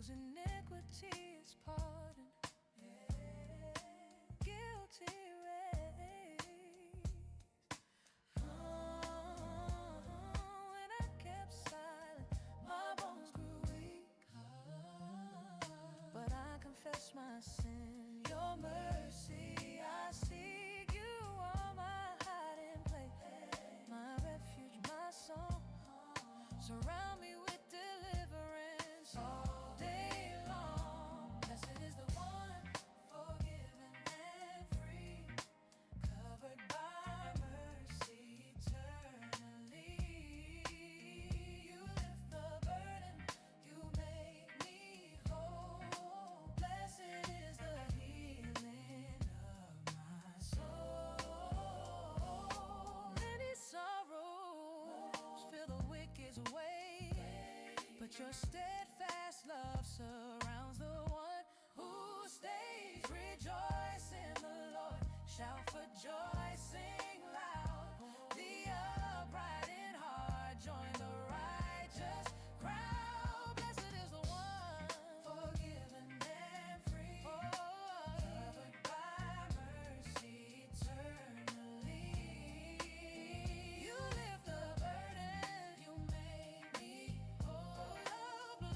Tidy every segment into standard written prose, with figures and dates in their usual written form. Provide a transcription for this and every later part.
whose iniquity is pardoned, guilty raised. When I kept silent, my bones grew weak, but I confess my sin. Your mercy I seek. You are my hiding place, my refuge, my song. Surround me with deliverance all day long. Blessed is the one, forgiven and free, covered by mercy eternally. You lift the burden, you make me whole. Blessed is the healing of my soul. Many sorrows fill the wicked's way, but your steadfast love surrounds the one who stays. Rejoice in the Lord, shout for joy, sing loud. The upright in heart join the righteous crowd. Blessed is the one, forgiven and free, covered by mercy eternally. You lift the burden, you make me whole.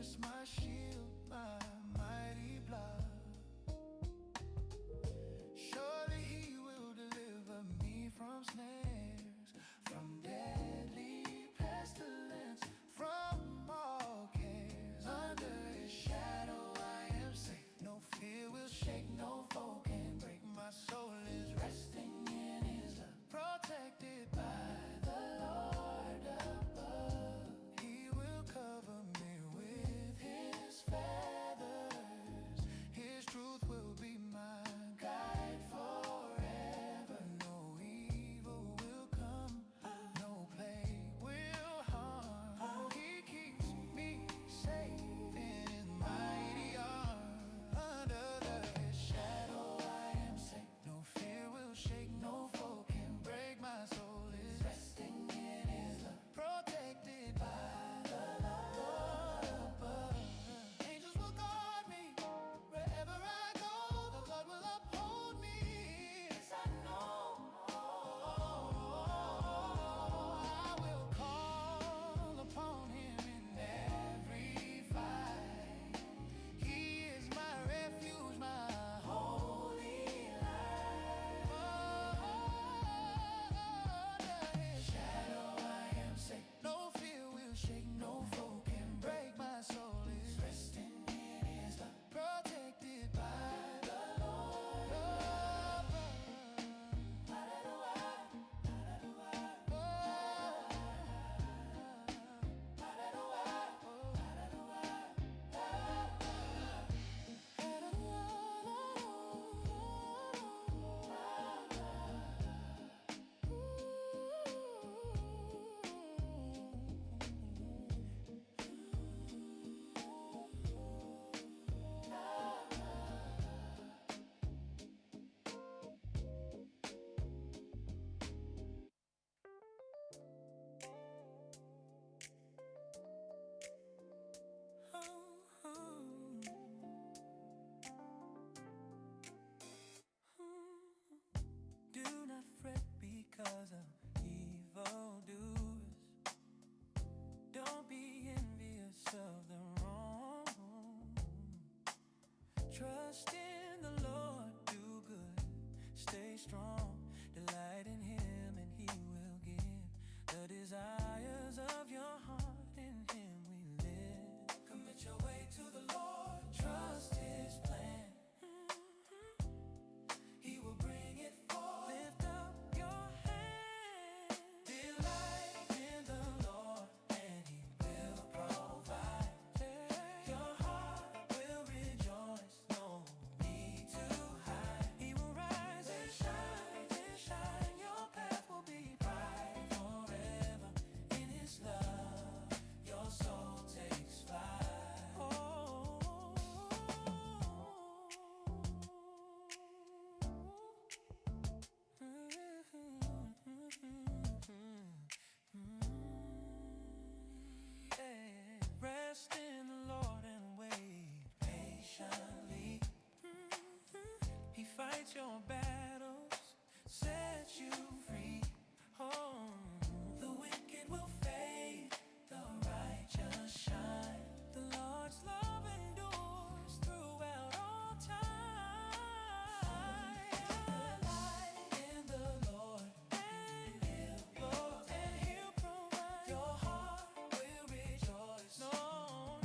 just my shield, my mighty blood. Surely he will deliver me from snares, from deadly pestilence, from all cares. Under his shadow I am safe. No fear will shake, no foe can break. My soul is resting in his love, protected by the Lord above. He will cover me with his feathers. His truth will be my guide forever. No evil will come, no plague will harm. He keeps me safe in his mighty arms. Under his shadow I am safe. No fear will shake, no foe can break. My soul is resting in his love, protected by the Lord above. Angels will guard me wherever I go. The Lord will uphold me. Yes, I know. I will call upon him in every fight. He is my refuge, my holy light. Under his shadow I am safe. No fear will shake, no foe can break. My soul is resting in his love, protected by the Lord above. Do not fret because of evildoers. Don't be envious of the wrong. Trust in the Lord, do good, stay strong. Delight in him and he will give the desires of your heart. In him we live. Commit your way to the Lord, trust his plan. He will bring it forth. Lift up your hand. Delight in the Lord and he will provide. Your heart will rejoice, no need to hide. He will rise and shine, and shine. Your path will be bright forever. In his love, your soul takes flight. Rest in the Lord and wait patiently. He fights your battles, sets you free. Oh, the wicked will fade, the righteous shine. The Lord's love endures throughout all time. Delight in the Lord and he'll provide. Your heart will rejoice, no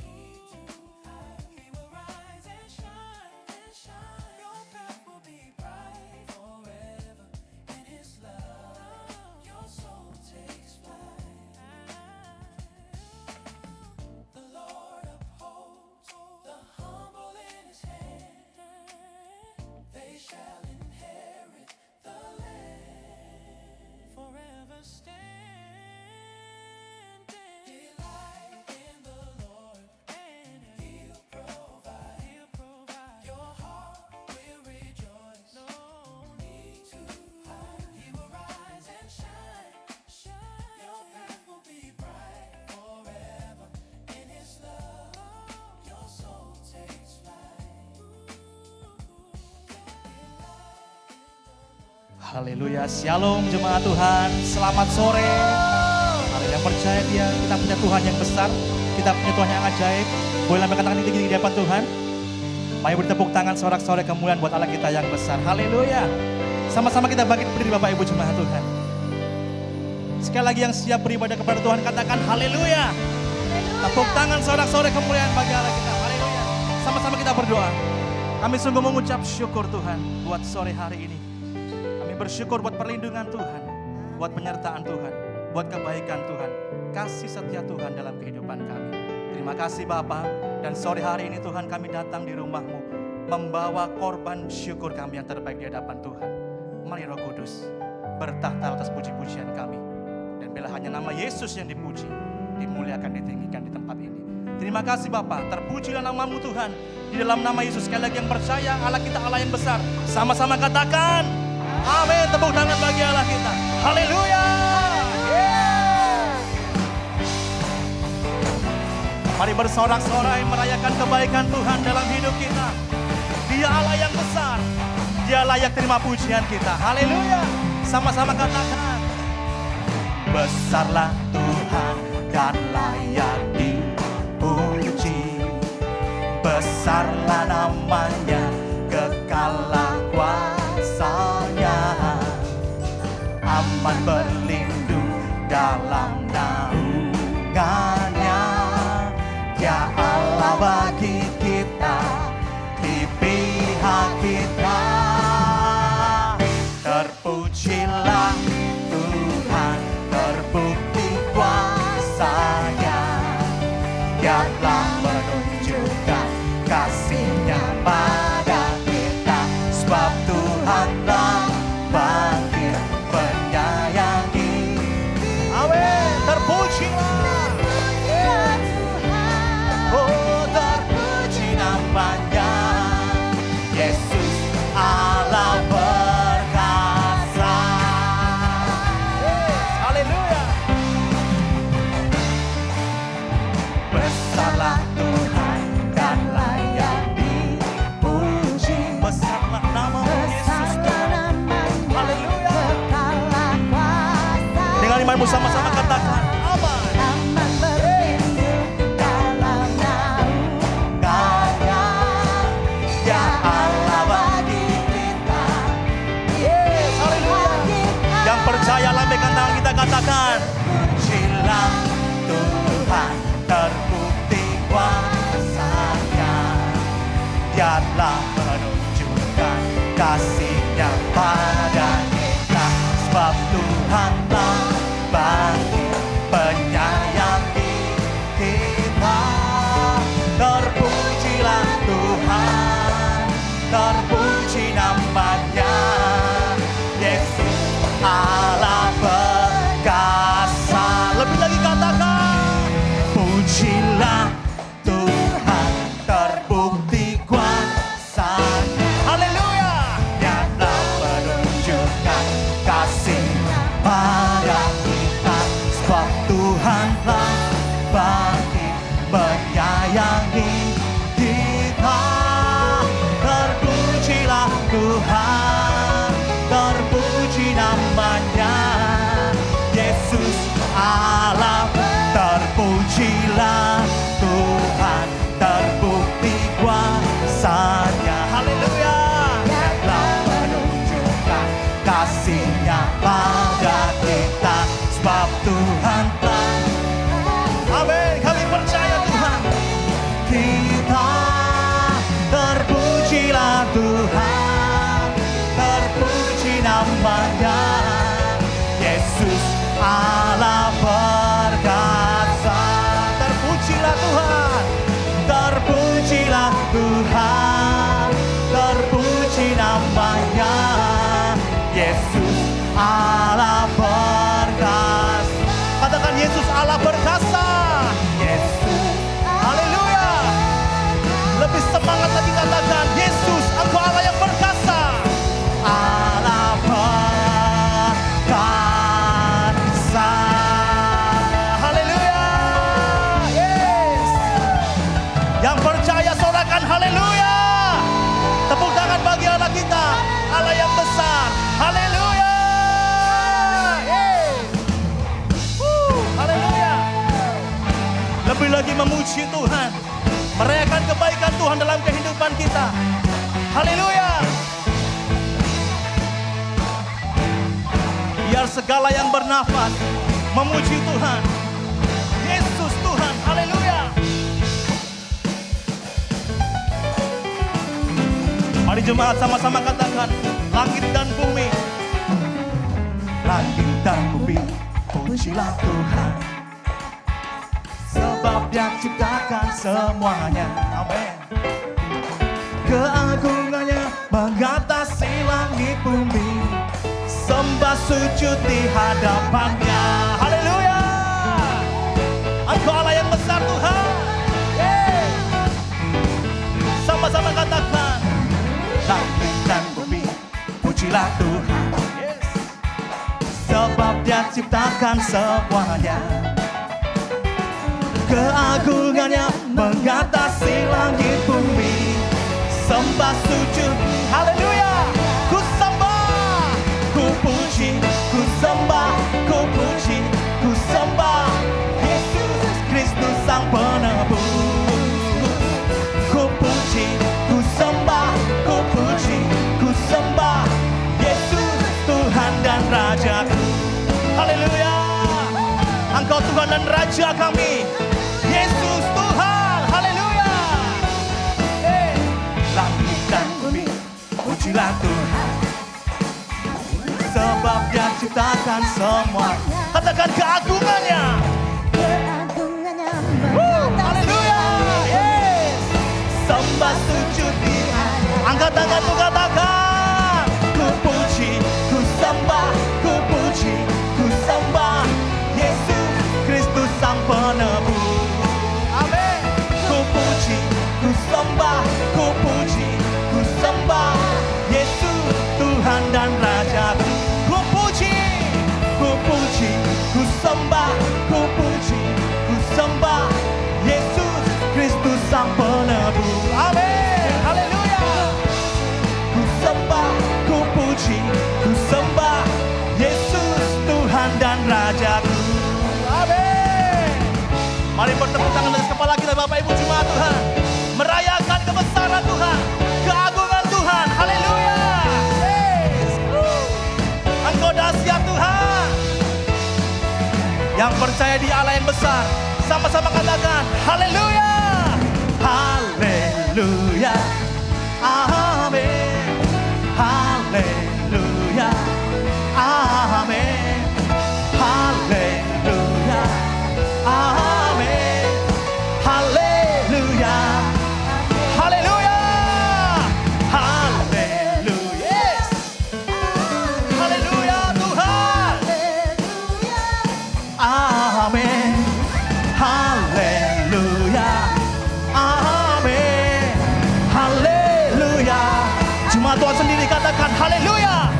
need to hide. He will rise and shine, and shine. Your path will be bright forever. In his love, your soul takes flight. The Lord upholds the humble in his hand. They shall inherit the land. Forever standing. Delight in the Lord and he'll provide. Your heart will rejoice, no need to hide. He will rise and shine. Your path will be bright forever. In his love, your soul takes flight. Haleluya, shalom jemaat Tuhan, selamat sore. Mari yang percaya dia, kita punya Tuhan yang besar. Kita punya Tuhan yang ajaib. Boleh lambaikan tangan tinggi di hadapan Tuhan. Mari beri tepuk tangan sorak-sorai kemuliaan buat Allah kita yang besar. Haleluya. Sama-sama kita bangkit berdiri Bapak Ibu jemaat Tuhan. Sekali lagi yang siap beribadah kepada Tuhan katakan haleluya. Tepuk tangan sorak-sorai kemuliaan bagi Allah kita. Haleluya. Sama-sama kita berdoa. Kami sungguh mengucap syukur Tuhan buat sore hari ini. Kami bersyukur buat perlindungan Tuhan, buat penyertaan Tuhan, buat kebaikan Tuhan, kasih setia Tuhan dalam kehidupan kami. Terima kasih Bapa. Dan sore hari ini Tuhan kami datang di rumah-Mu, membawa korban syukur kami yang terbaik di hadapan Tuhan. Mari Roh Kudus bertahta atas puji-pujian kami. Dan bila hanya nama Yesus yang dipuji, dimuliakan, ditinggikan di tempat ini. Terima kasih Bapa, terpujilah nama-Mu Tuhan. Di dalam nama Yesus, sekali lagi yang percaya Allah kita Allah yang besar. Sama-sama katakan amin. Tepuk tangan bagi Allah kita. Haleluya. Mari bersorak-sorai merayakan kebaikan Tuhan dalam hidup kita. Dia Allah yang besar. Dia layak terima pujian kita. Haleluya. Sama-sama katakan. Besarlah Tuhan dan layak dipuji. Besarlah namanya, kekallah kuasanya. Aman berlindung dalam naungannya. Ya Allah bagi kita, di pihak kita. Terpujilah Tuhan, terbukti kuasanya. Dia telah menunjukkan kasih-Nya pada kita. Sebab Tuhan telah bangkit menyayangi. Amin. Terpujilah. Oh, terpuji namanya, Yesus Allah perkasa. Haleluya. Besarlah Tuhan dan layak dipuji. Besarlah nama-Mu Yesus Tuhan. Haleluya. Dengan imanmu sama-sama katakan aman. Percaya, lambaikan tangan kita katakan pujilah Tuhan, terbukti kuasanya. Dia telah menunjukkan kasih-Nya pada kita. Sebab Tuhan telah bangkit menyayangi kita. Terpujilah Tuhan, terpuji namanya, Yesus Allah perkasa. Lebih lagi katakan pujilah Tuhan, terbukti kuasanya. Haleluya. Dia telah menunjukkan kasih-Nya pada kita. Sebab Tuhan telah bangkit menyayangi kita. Terpujilah Tuhan, terpuji namanya, Yesus Allah. Terpujilah Tuhan, terbukti kuasanya. Haleluya. Dia telah menunjukkan kasih-Nya pada kita. Sebab Tuhan telah, amin, kami percaya Tuhan. Kita terpujilah Tuhan, terpuji namanya, Yesus Allah perkasa. Terpujilah Tuhan, terpujilah Tuhan, terpuji namanya, Yesus Allah perkasa. Katakan Yesus Allah perkasa. Yesus, haleluya. Lebih semangat lagi katakan Yesus, Engkau Allah yang perkasa. Allah perkasa. Haleluya. Yes. Yang percaya sorakan haleluya. Tepuk tangan bagi Allah kita, Allah yang besar. Haleluya. Haleluya. Lebih lagi memuji Tuhan, merayakan kebaikan Tuhan dalam kehidupan kita. Haleluya. Biar segala yang bernafas memuji Tuhan. Yesus Tuhan, haleluya. Mari jemaat sama-sama katakan, langit dan bumi. Langit dan bumi, pujilah Tuhan. Sebab Dia ciptakan semuanya. Amin. Keagungannya mengatasi langit bumi. Sembah sujud di hadapannya. Haleluya. Engkau Allah yang besar Tuhan. Sama-sama katakan, langit dan bumi, pujilah Tuhan. Sebab Dia ciptakan semuanya. Keagungannya mengatasi langit bumi. Sembah sujud, haleluya. Ku sembah, ku puji, ku sembah, ku puji, ku sembah Yesus Kristus Sang Penebus. Ku puji, ku sembah, ku puji, ku sembah Yesus Tuhan dan Rajaku. Haleluya. Engkau Tuhan dan Raja kami, Yesus Tuhan. Haleluya. Langit dan bumi, pujilah Tuhan. Sebab Dia ciptakan semua. Katakan keagungannya. Keagungannya Haleluya. Sembah sujud di hadapan. Angkat tanganmu katakan, ku puji, ku sembah, ku puji, ku sembah Yesus Kristus Sang Penebus. Amin. Ku puji, ku sembah, ku puji, ku sembah Yesus Tuhan dan Rajaku. Ku puji, ku puji, ku sembah, ku puji, ku sembah Yesus Kristus Sang Penebus. Amin. Haleluya. Ku sembah, ku puji, ku sembah Yesus Tuhan dan Rajaku. Amin. Mari bertepuk tangan atas kepala kita Bapak Ibu jemaat Tuhan. Merayakan kebesaran Tuhan, keagungan Tuhan. Haleluya. Engkau dahsyat Tuhan. Yang percaya di Allah yang besar, sama-sama katakan, haleluya. Haleluya. Amin. Haleluya. Amin. Haleluya. Amin. Haleluya. Haleluya. Haleluya. Haleluya Tuhan. Amin. Haleluya. Amin. Haleluya. Cuma Tuhan sendiri katakan haleluya.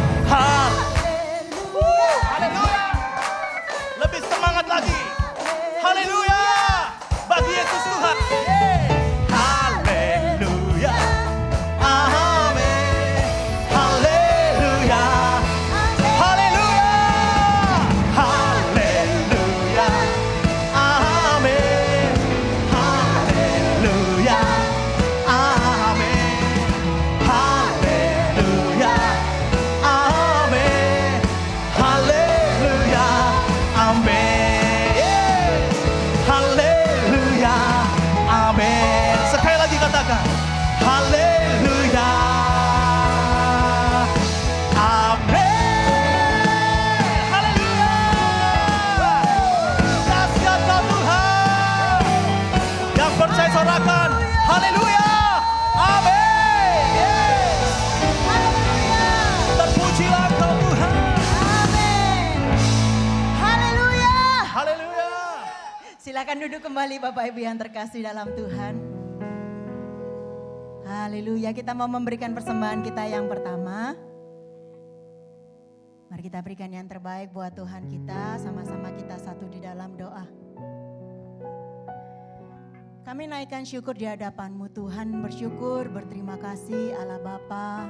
Haleluya. Lebih semangat lagi. Haleluya. Bagi Yesus Tuhan. Haleluya. Amin. Haleluya. Haleluya. Haleluya. Amin. Haleluya. Amin. Haleluya. Amin. Haleluya. Amin. Haleluya. Amin. Sekali lagi katakan, haleluya. Amin. Haleluya. Dahsyat kau Tuhan. Yang percaya sorakan, haleluya. Amin. Terpujilah kau Tuhan. Haleluya. Haleluya. Silakan duduk kembali Bapak Ibu yang terkasih dalam Tuhan. Haleluya, kita mau memberikan persembahan kita yang pertama. Mari kita berikan yang terbaik buat Tuhan kita, sama-sama kita satu di dalam doa. Kami naikkan syukur di hadapan-Mu Tuhan, bersyukur, berterima kasih Allah Bapa.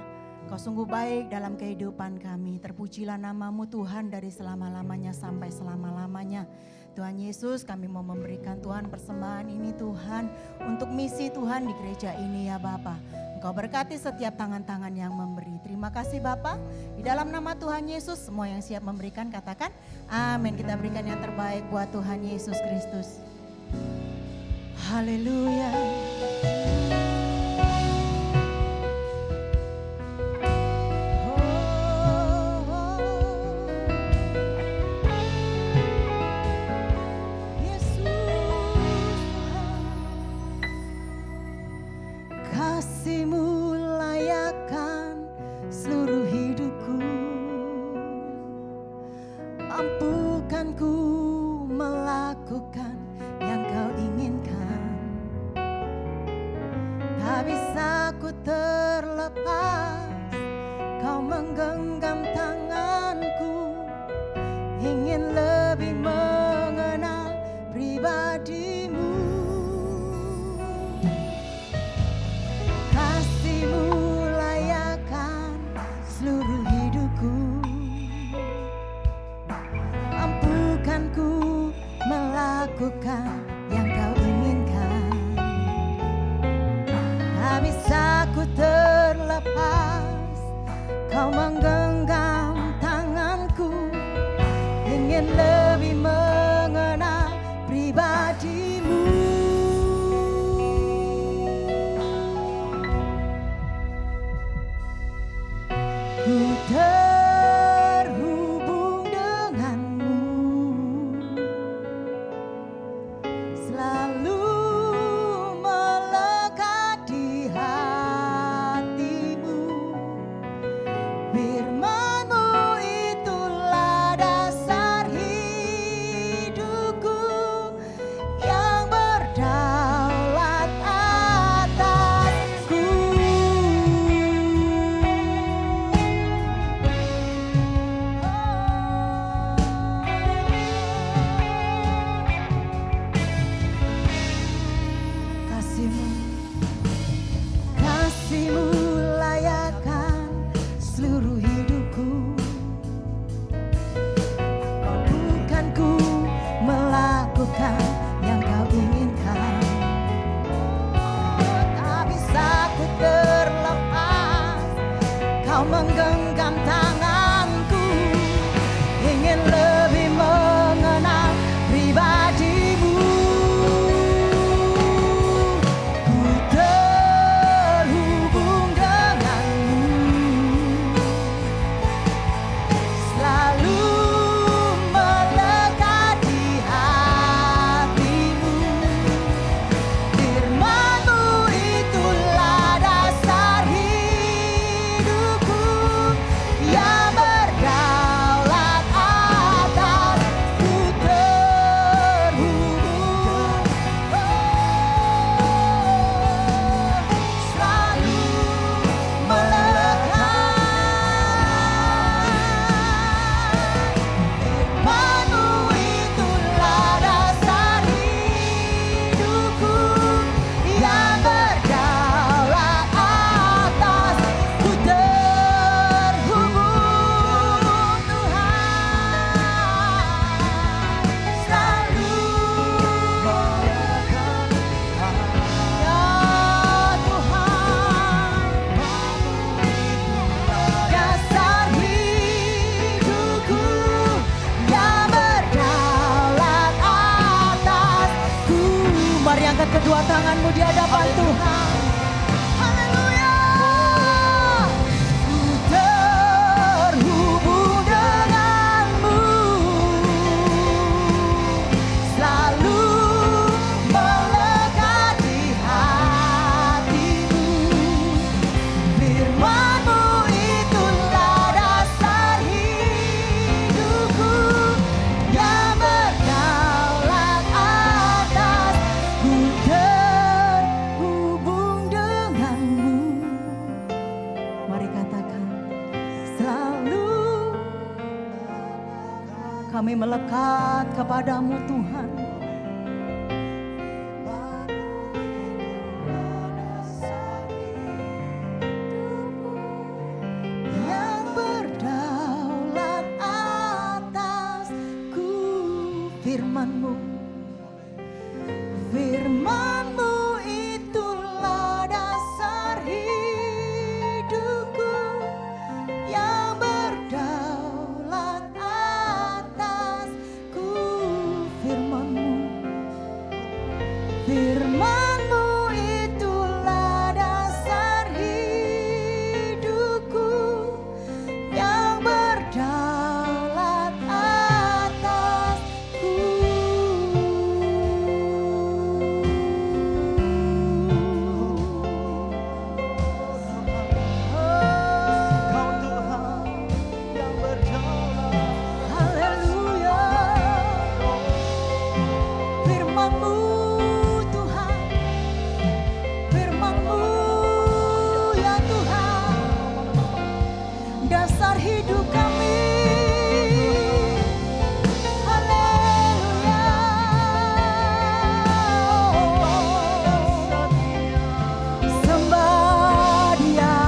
Kau sungguh baik dalam kehidupan kami. Terpujilah nama-Mu Tuhan dari selama-lamanya sampai selama-lamanya. Tuhan Yesus, kami mau memberikan Tuhan persembahan ini Tuhan untuk misi Tuhan di gereja ini ya Bapa. Engkau berkati setiap tangan-tangan yang memberi. Terima kasih Bapa. Di dalam nama Tuhan Yesus, semua yang siap memberikan katakan amin. Kita berikan yang terbaik buat Tuhan Yesus Kristus. Haleluya. Kasih-Mu layakkan seluruh hidupku, mampukan ku melakukan yang Kau inginkan. Tak bisa ku terlepas, Kau menggenggam tanganku, ingin lebih mengenal pribadi-Mu. Seluruh hidupku, mampukan ku melakukan yang Kau inginkan. Tak bisa ku terlepas, Kau menggenggam tanganku, ingin lebih mengenal pribadi-Mu. Ku terhubung denganmu, selalu melekat di hatimu. Firman-Mu itulah dasar hidupku yang berdaulat atasku. Kasih-Mu layakkan seluruh hidupku, mampukan ku melakukan yang Kau inginkan. Tak bisa ku terlepas, Kau menggenggam tanganku, ingin lebih mengenal pribadi-Mu. Kedua tanganmu di hadapan Tuhan. Haleluya. Ku terhubung denganmu, selalu melekat di hatimu. Firman-Mu itulah dasar hidupku yang berdaulat atas. Terhubung denganmu, mari katakan selalu kami melekat kepadamu Tuhan. Yang berdaulat atasku, firman-Mu Firman-Mu itulah dasar hidupku yang berdaulat atasku. Kau Tuhan yang berdaulat. Haleluya. Firman-Mu Tuhan, Firman-Mu ya Tuhan, dasar hidup kami. Haleluya. Sembah Dia.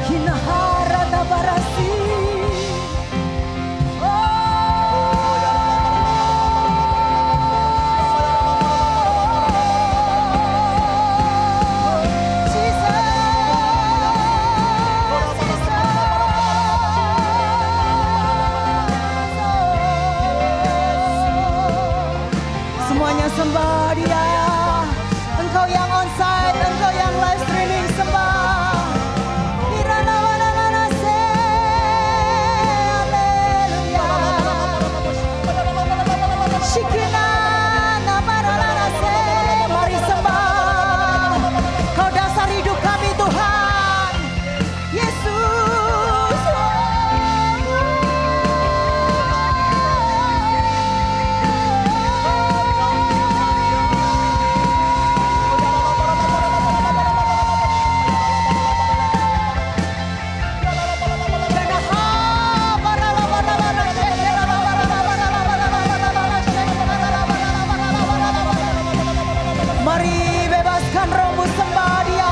Hinahara tabarasi. Semuanya sembah Dia. Engkau yang onsite, Engkau yang live streaming, sembah. Irana manana se, haleluya. Shikina na paralana se, mari sembah. Kau dasar hidup kami Tuhan, Yesus. Mari bebaskan rohmu, sembah Dia.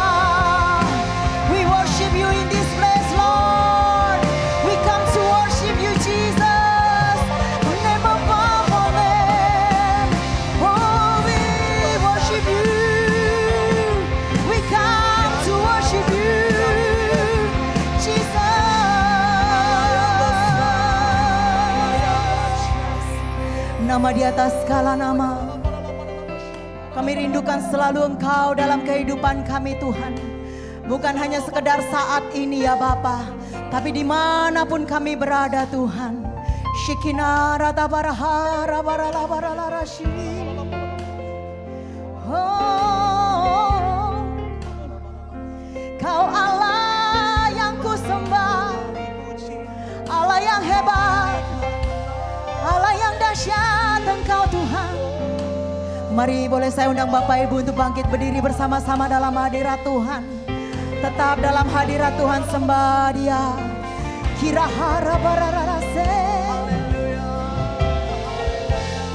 We worship You in this place, Lord. We come to worship You, Jesus. Name above all name. Oh, we worship You. We come to worship You, Jesus. Nama di atas segala nama. Kami rindukan selalu Engkau dalam kehidupan kami Tuhan. Bukan hanya sekedar saat ini ya Bapa, tapi dimanapun kami berada Tuhan. Shikina rata barahara barala barala rashi. Oh, Kau Allah yang ku sembah, Allah yang hebat, Allah yang dahsyat Engkau Tuhan. Mari boleh saya undang Bapak Ibu untuk bangkit berdiri bersama-sama dalam hadirat Tuhan. Tetap dalam hadirat Tuhan, sembah Dia. Kirahara bararase.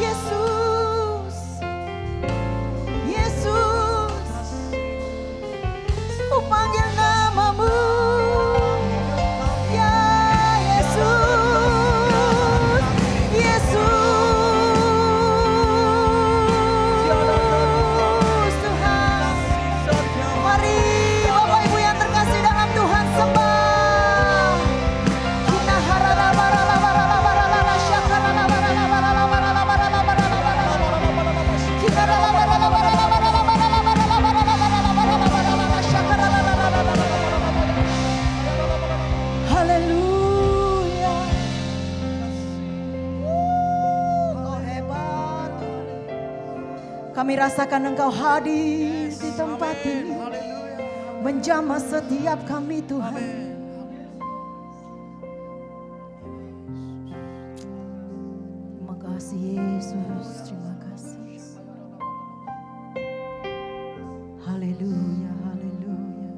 Yesus, Yesus, ku panggil namamu. Ya Yesus, Yesus. Kami rasakan Engkau hadir di tempat ini, menjamah setiap kami Tuhan. Terima kasih Yesus, terima kasih. Haleluya, haleluya.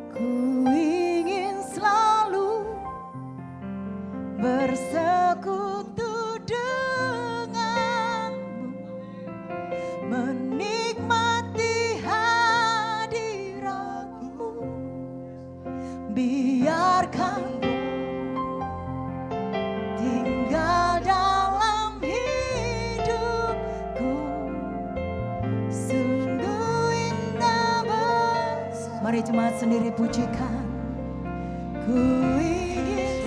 Ku ingin selalu bersekutu denganmu, menikmati hadiratmu. Biarkan tinggal dalam hidupku, sungguh indah bersama. Mari jemaat sendiri pujikan. Ku ingin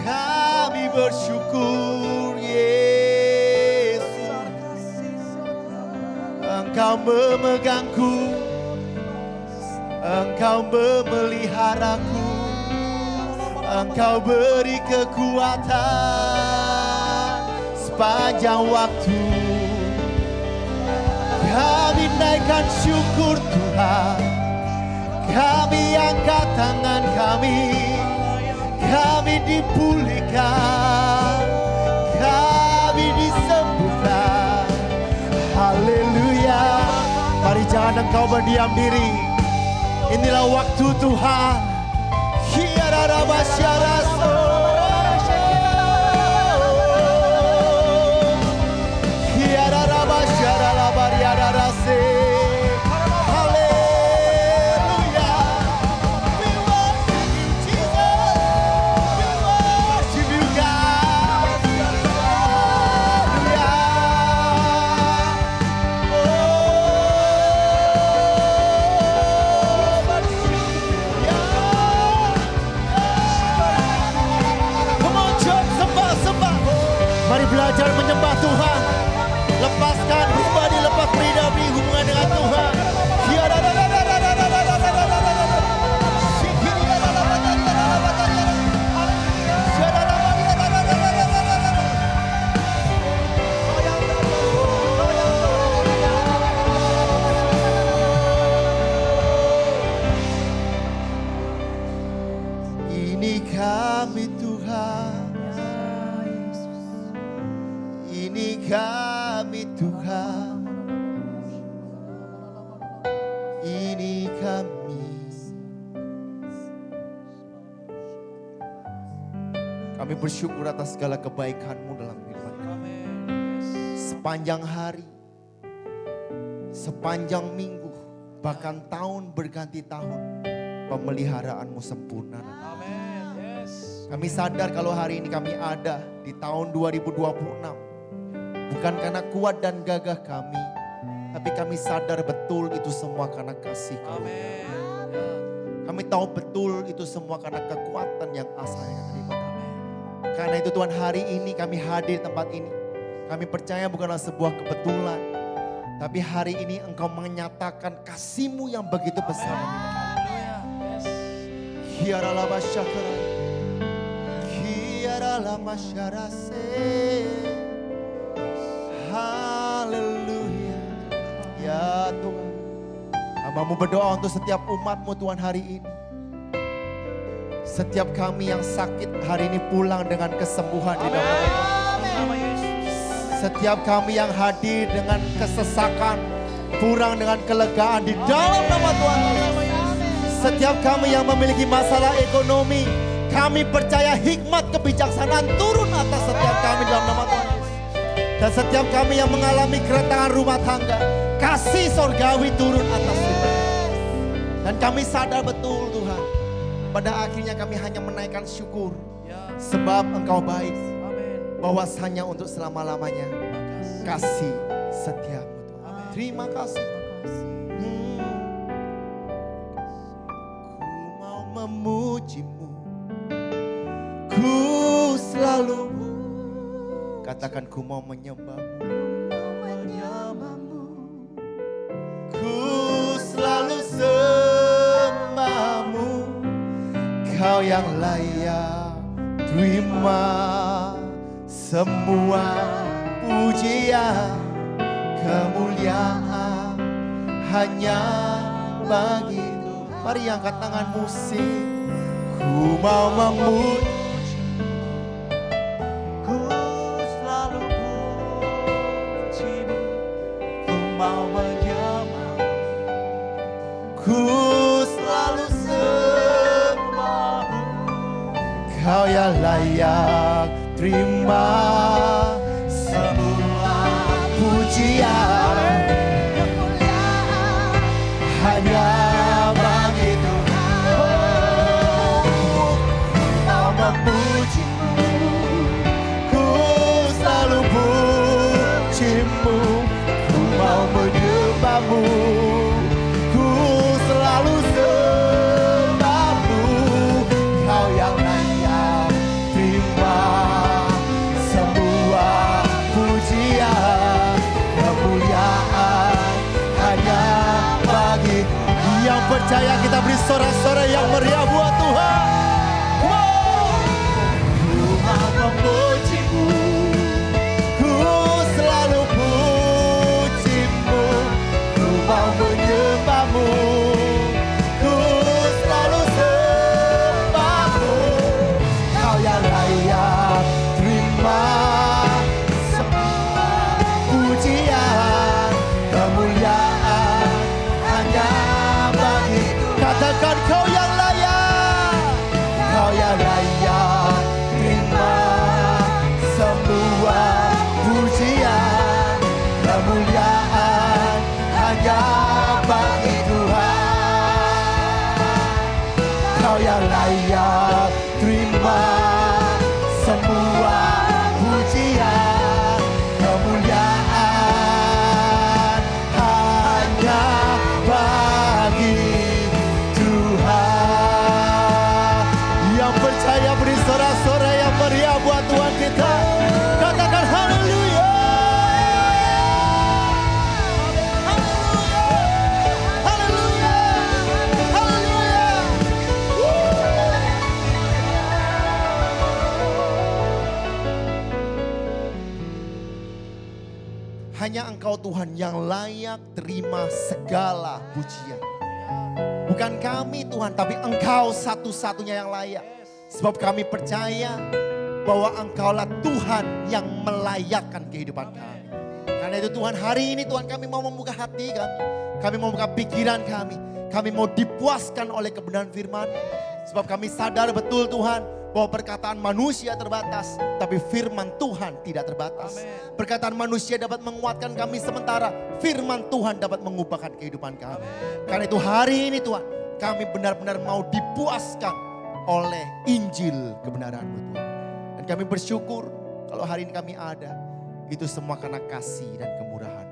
Kami bersyukur Yesus, Engkau memegangku, Engkau memeliharaku, Engkau beri kekuatan sepanjang waktu. Kami naikkan syukur Tuhan, kami angkat tangan kami dipulihkan, kami disembuhkan. Haleluya. Mari jangan engkau berdiam diri. Inilah waktu Tuhan. Hiararabasyaraso. Hiararabasyaralabariararase. Haleluya. We worship you, Jesus. We worship you, God. Haleluya. Come on, church, sembah. Mari belajar menyembah Tuhan. Lepaskan pribadi, lepas pribadi hubungan dengan Tuhan. Ini kami Tuhan, ini kami Tuhan, ini kami. Kami bersyukur atas segala kebaikan-Mu dalam kehidupan kami. Sepanjang hari, sepanjang minggu, bahkan tahun berganti tahun, pemeliharaan-Mu sempurna. Kami sadar kalau hari ini kami ada di tahun 2026. Bukan karena kuat dan gagah kami, tapi kami sadar betul itu semua karena kasih karunia. Kami tahu betul itu semua karena kekuatan yang asalnya daripada kami. Karena itu Tuhan, hari ini kami hadir di tempat ini. Kami percaya bukanlah sebuah kebetulan, tapi hari ini Engkau menyatakan kasih-Mu yang begitu besar. Hiaralabasyakara. Haleluya. Ya Tuhan, Hamba-Mu berdoa untuk setiap umat-Mu Tuhan hari ini. Setiap kami yang sakit hari ini pulang dengan kesembuhan di dalam nama Tuhan. Setiap kami yang hadir dengan kesesakan pulang dengan kelegaan di dalam nama Tuhan. Setiap kami yang memiliki masalah ekonomi, kami percaya hikmat kebijaksanaan turun atas setiap kami dalam nama Tuhan Yesus. Dan setiap kami yang mengalami keretakan rumah tangga, kasih sorgawi turun atas kita. Dan kami sadar betul Tuhan, pada akhirnya kami hanya menaikkan syukur. Sebab Engkau baik, bahwasanya untuk selama-lamanya kasih setia-Mu Tuhan. Terima kasih. Ku mau memuji-Mu, ku selalu katakan ku mau menyembah-Mu, ku selalu sembah-Mu, Kau yang layak terima semua pujian, kemuliaan hanya bagi Tuhan. Mari angkat tangan musik. Ku mau memuji, ku selalu puji-Mu, ku mau menyembah, ku selalu sembah-Mu, Kau yang layak terima semua pujian, kemuliaan hanya bagi memuji-Mu, ku selalu puji-Mu, ku mau menyembah-Mu, ku selalu sembah-Mu, Kau yang layak terima percaya kita beri sorak-sorai yang meriah buat Tuhan. Ku mau memujimu, ku selalu pujimu, ku mau menyembahmu, ku selalu sembahmu. Kau yang layak terima semua pujian, kemuliaan hanya bagi. Katakan kau yang layak, kau yang layak terima semua pujian, kemuliaan hanya bagi Tuhan. Kau yang layak terima semua pujian, kemuliaan hanya bagi Tuhan. Yang percaya beri sorak-sorai yang meriah buat Tuhan kita. Katakan haleluya. Haleluya. Haleluya. Hanya Engkau Tuhan yang layak terima segala pujian. Bukan kami Tuhan, tapi Engkau satu-satunya yang layak. Sebab kami percaya bahwa Engkaulah Tuhan yang melayakkan kehidupan kami. Karena itu Tuhan, hari ini Tuhan kami mau membuka hati kami. Kami mau membuka pikiran kami. Kami mau dipuaskan oleh kebenaran firman. Sebab kami sadar betul Tuhan, bahwa perkataan manusia terbatas, tapi firman Tuhan tidak terbatas. Perkataan manusia dapat menguatkan kami sementara, firman Tuhan dapat mengubahkan kehidupan kami. Karena itu hari ini Tuhan, kami benar-benar mau dipuaskan oleh Injil kebenaran-Mu Tuhan. Dan kami bersyukur kalau hari ini kami ada, itu semua karena kasih dan kemurahan.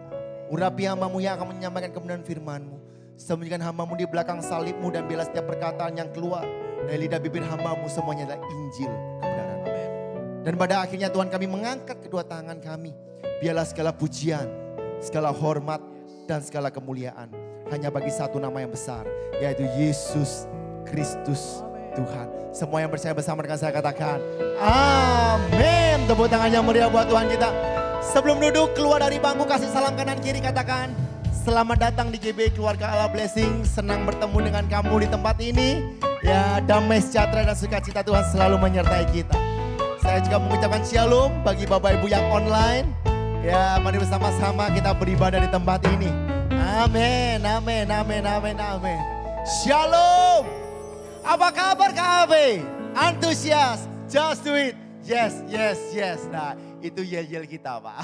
Urapi hamba-Mu yang akan menyampaikan kebenaran firman-Mu. Sembunyikan hamba-Mu di belakang salib-Mu dan biarlah setiap perkataan yang keluar dari lidah bibir hamba-Mu semuanya adalah Injil kebenaran. Dan pada akhirnya Tuhan kami mengangkat kedua tangan kami. Biarlah segala pujian, segala hormat dan segala kemuliaan hanya bagi satu nama yang besar, yaitu Yesus Kristus Tuhan. Semua yang percaya bersama dengan saya katakan amin. Tepuk tangan yang meriah buat Tuhan kita. Sebelum duduk keluar dari bangku, kasih salam kanan kiri, katakan selamat datang di GB Keluarga Allah Blessing. Senang bertemu dengan kamu di tempat ini. Ya, damai sejahtera dan sukacita Tuhan selalu menyertai kita. Saya juga mengucapkan shalom bagi Bapak Ibu yang online. Ya, mari bersama-sama kita beribadah di tempat ini. Amin, amin, amin, amin, amin. Shalom. Apa kabar Kak Abe? Antusias, just do it. Yes, yes, yes. Nah, itu yel-yel kita Pak.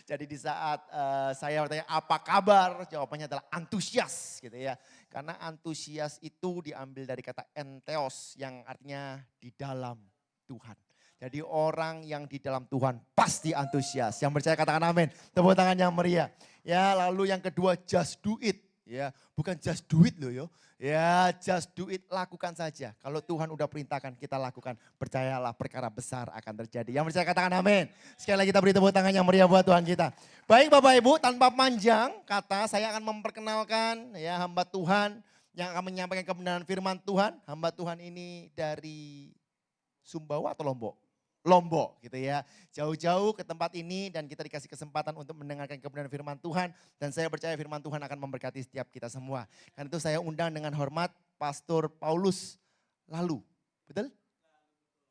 Jadi di saat saya bertanya apa kabar, jawabannya adalah antusias gitu ya. Karena antusias itu diambil dari kata enteos yang artinya di dalam Tuhan. Jadi orang yang di dalam Tuhan pasti antusias. Yang percaya katakan amin. Tepuk tangan yang meriah. Ya, lalu yang kedua just do it. Ya, bukan just do it loh yo. Ya, just do it, lakukan saja. Kalau Tuhan udah perintahkan kita lakukan, percayalah perkara besar akan terjadi. Yang percaya katakan amin. Sekali lagi kita beri tepuk tangan yang meriah buat Tuhan kita. Baik Bapak Ibu, tanpa panjang kata saya akan memperkenalkan ya hamba Tuhan yang akan menyampaikan kebenaran firman Tuhan. Hamba Tuhan ini dari Sumbawa atau Lombok? Lombok gitu ya. Jauh-jauh ke tempat ini dan kita dikasih kesempatan untuk mendengarkan kebenaran firman Tuhan. Dan saya percaya firman Tuhan akan memberkati setiap kita semua. Karena itu saya undang dengan hormat Pastor Paulus Lalu. Betul?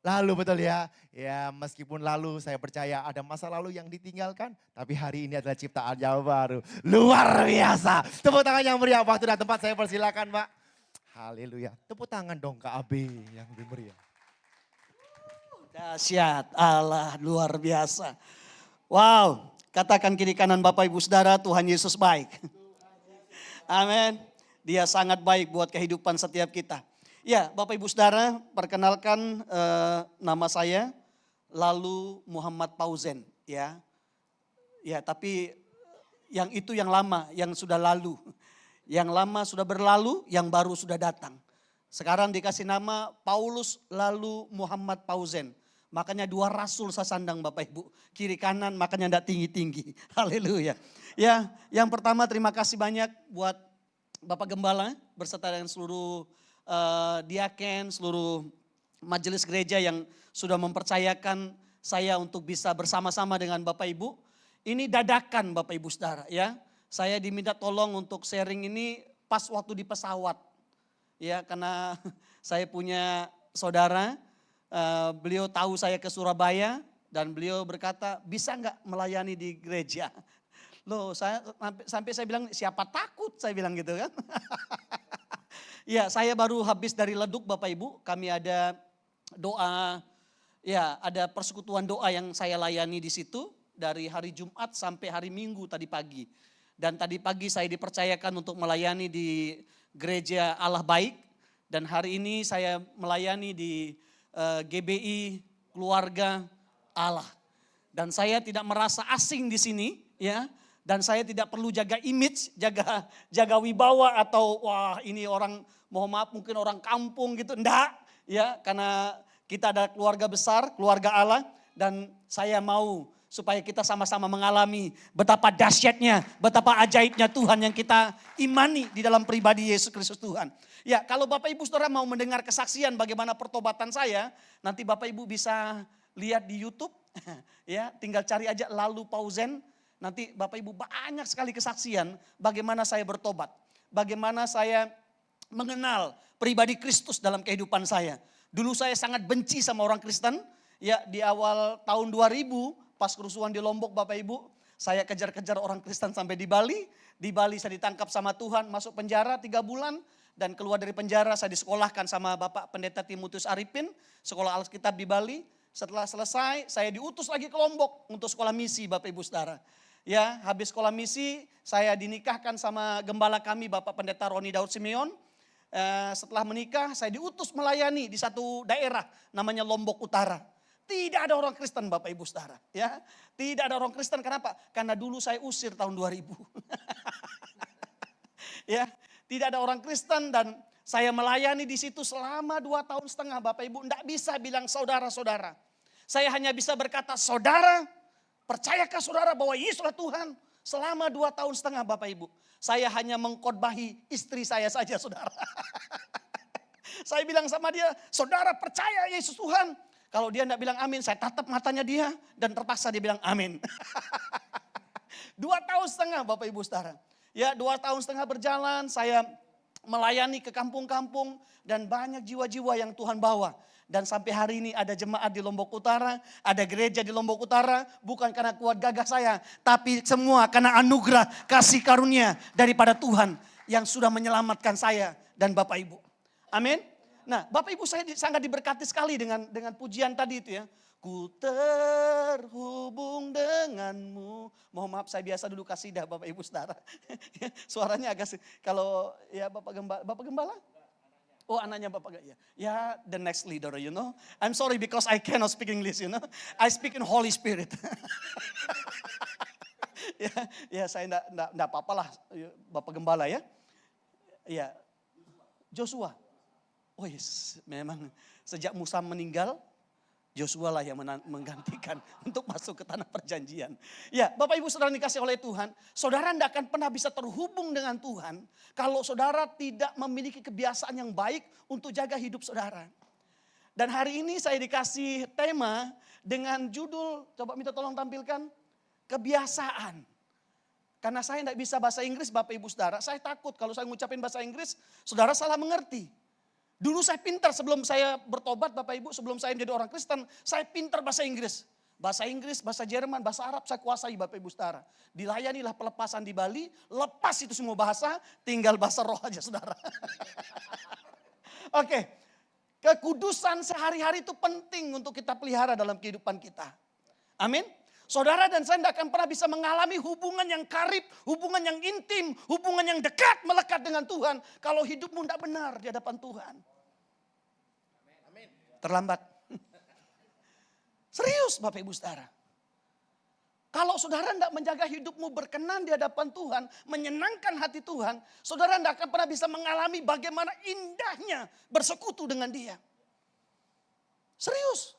Lalu betul ya. Ya meskipun lalu saya percaya ada masa lalu yang ditinggalkan. Tapi hari ini adalah ciptaan yang baru. Luar biasa. Tepuk tangan yang meriah. Waktu dan tempat saya persilakan Pak. Haleluya. Tepuk tangan dong Kak Abe yang lebih meriah. Dahsyat, Allah luar biasa. Wow, katakan kiri kanan Bapak Ibu Saudara, Tuhan Yesus baik. Amin. Dia sangat baik buat kehidupan setiap kita. Ya, Bapak Ibu Saudara, perkenalkan nama saya Lalu Muhammad Pauzen, ya. Ya, tapi yang itu yang lama, yang sudah lalu. Yang lama sudah berlalu, yang baru sudah datang. Sekarang dikasih nama Paulus Lalu Muhammad Pauzen. Makanya dua rasul saya sandang Bapak Ibu. Kiri kanan makanya tidak tinggi-tinggi. Haleluya. Ya, yang pertama terima kasih banyak buat Bapak Gembala berserta dengan seluruh diaken, seluruh majelis gereja yang sudah mempercayakan saya untuk bisa bersama-sama dengan Bapak Ibu. Ini dadakan Bapak Ibu Saudara ya. Saya diminta tolong untuk sharing ini pas waktu di pesawat. Ya, karena saya punya saudara, beliau tahu saya ke Surabaya dan beliau berkata, bisa nggak melayani di gereja? Loh, sampai saya bilang, siapa takut? Saya bilang gitu kan. Ya, saya baru habis dari Leduk Bapak Ibu, kami ada doa, ya ada persekutuan doa yang saya layani di situ dari hari Jumat sampai hari Minggu tadi pagi. Dan tadi pagi saya dipercayakan untuk melayani di gereja Allah Baik. Dan hari ini saya melayani di GBI Keluarga Allah. Dan saya tidak merasa asing di sini ya. Dan saya tidak perlu jaga image, jaga wibawa atau wah ini orang mohon maaf mungkin orang kampung gitu. Enggak ya, karena kita ada keluarga besar, keluarga Allah. Dan saya mau supaya kita sama-sama mengalami betapa dahsyatnya, betapa ajaibnya Tuhan yang kita imani di dalam pribadi Yesus Kristus Tuhan. Ya, kalau Bapak Ibu Saudara mau mendengar kesaksian bagaimana pertobatan saya, nanti Bapak Ibu bisa lihat di YouTube. Ya, tinggal cari aja Lalu Pausen. Nanti Bapak Ibu banyak sekali kesaksian bagaimana saya bertobat. Bagaimana saya mengenal pribadi Kristus dalam kehidupan saya. Dulu saya sangat benci sama orang Kristen. Ya, di awal tahun 2000 pas kerusuhan di Lombok Bapak Ibu. Saya kejar-kejar orang Kristen sampai di Bali. Di Bali saya ditangkap sama Tuhan, masuk penjara 3 bulan. Dan keluar dari penjara saya disekolahkan sama Bapak Pendeta Timotius Arifin. Sekolah Alkitab di Bali. Setelah selesai saya diutus lagi ke Lombok untuk sekolah misi Bapak Ibu Saudara. Ya, habis sekolah misi saya dinikahkan sama gembala kami Bapak Pendeta Roni Daud Simeon. Setelah menikah saya diutus melayani di satu daerah namanya Lombok Utara. Tidak ada orang Kristen Bapak Ibu Saudara. Ya, tidak ada orang Kristen, kenapa? Karena dulu saya usir tahun 2000. Ya, tidak ada orang Kristen dan saya melayani di situ selama 2,5 tahun Bapak Ibu. Tidak bisa bilang saudara-saudara. Saya hanya bisa berkata saudara. Percayakah saudara bahwa Yesuslah Tuhan? Selama 2,5 tahun Bapak Ibu. Saya hanya mengkhotbahi istri saya saja saudara. Saya bilang sama dia, saudara percaya Yesus Tuhan. Kalau dia tidak bilang amin, saya tatap matanya dia. Dan terpaksa dia bilang amin. 2,5 tahun Bapak Ibu Saudara. Ya, 2,5 tahun berjalan saya melayani ke kampung-kampung. Dan banyak jiwa-jiwa yang Tuhan bawa. Dan sampai hari ini ada jemaat di Lombok Utara, ada gereja di Lombok Utara, bukan karena kuat gagah saya, tapi semua karena anugerah kasih karunia daripada Tuhan yang sudah menyelamatkan saya dan Bapak Ibu. Amin. Nah, Bapak Ibu saya sangat diberkati sekali dengan pujian tadi itu ya. Ku terhubung denganmu. Mohon maaf saya biasa dulu kasidah Bapak Ibu Saudara. Suaranya agak kalau ya Bapak Gembala. Oh anaknya Bapak ya. Ya the next leader you know. I'm sorry because I cannot speak English you know. I speak in Holy Spirit. ya saya enggak apa-apa lah Bapak Gembala ya. Ya Joshua. Oh yes, memang sejak Musa meninggal Joshua lah yang menggantikan untuk masuk ke tanah perjanjian. Ya, Bapak Ibu Saudara dikasih oleh Tuhan, saudara tidak akan pernah bisa terhubung dengan Tuhan kalau saudara tidak memiliki kebiasaan yang baik untuk jaga hidup saudara. Dan hari ini saya dikasih tema dengan judul, coba minta tolong tampilkan, kebiasaan. Karena saya tidak bisa bahasa Inggris Bapak Ibu Saudara, saya takut kalau saya ngucapin bahasa Inggris, saudara salah mengerti. Dulu saya pintar sebelum saya bertobat Bapak Ibu, sebelum saya menjadi orang Kristen, saya pintar bahasa Inggris. Bahasa Inggris, bahasa Jerman, bahasa Arab saya kuasai Bapak Ibu Saudara. Dilayanilah pelepasan di Bali, lepas itu semua bahasa, tinggal bahasa roh aja saudara. Oke, kekudusan sehari-hari itu penting untuk kita pelihara dalam kehidupan kita. Amin. Saudara dan saya tidak akan pernah bisa mengalami hubungan yang karib, hubungan yang intim, hubungan yang dekat, melekat dengan Tuhan. Kalau hidupmu tidak benar di hadapan Tuhan. Terlambat. Serius Bapak Ibu Saudara. Kalau saudara tidak menjaga hidupmu berkenan di hadapan Tuhan, menyenangkan hati Tuhan, saudara tidak akan pernah bisa mengalami bagaimana indahnya bersekutu dengan Dia. Serius.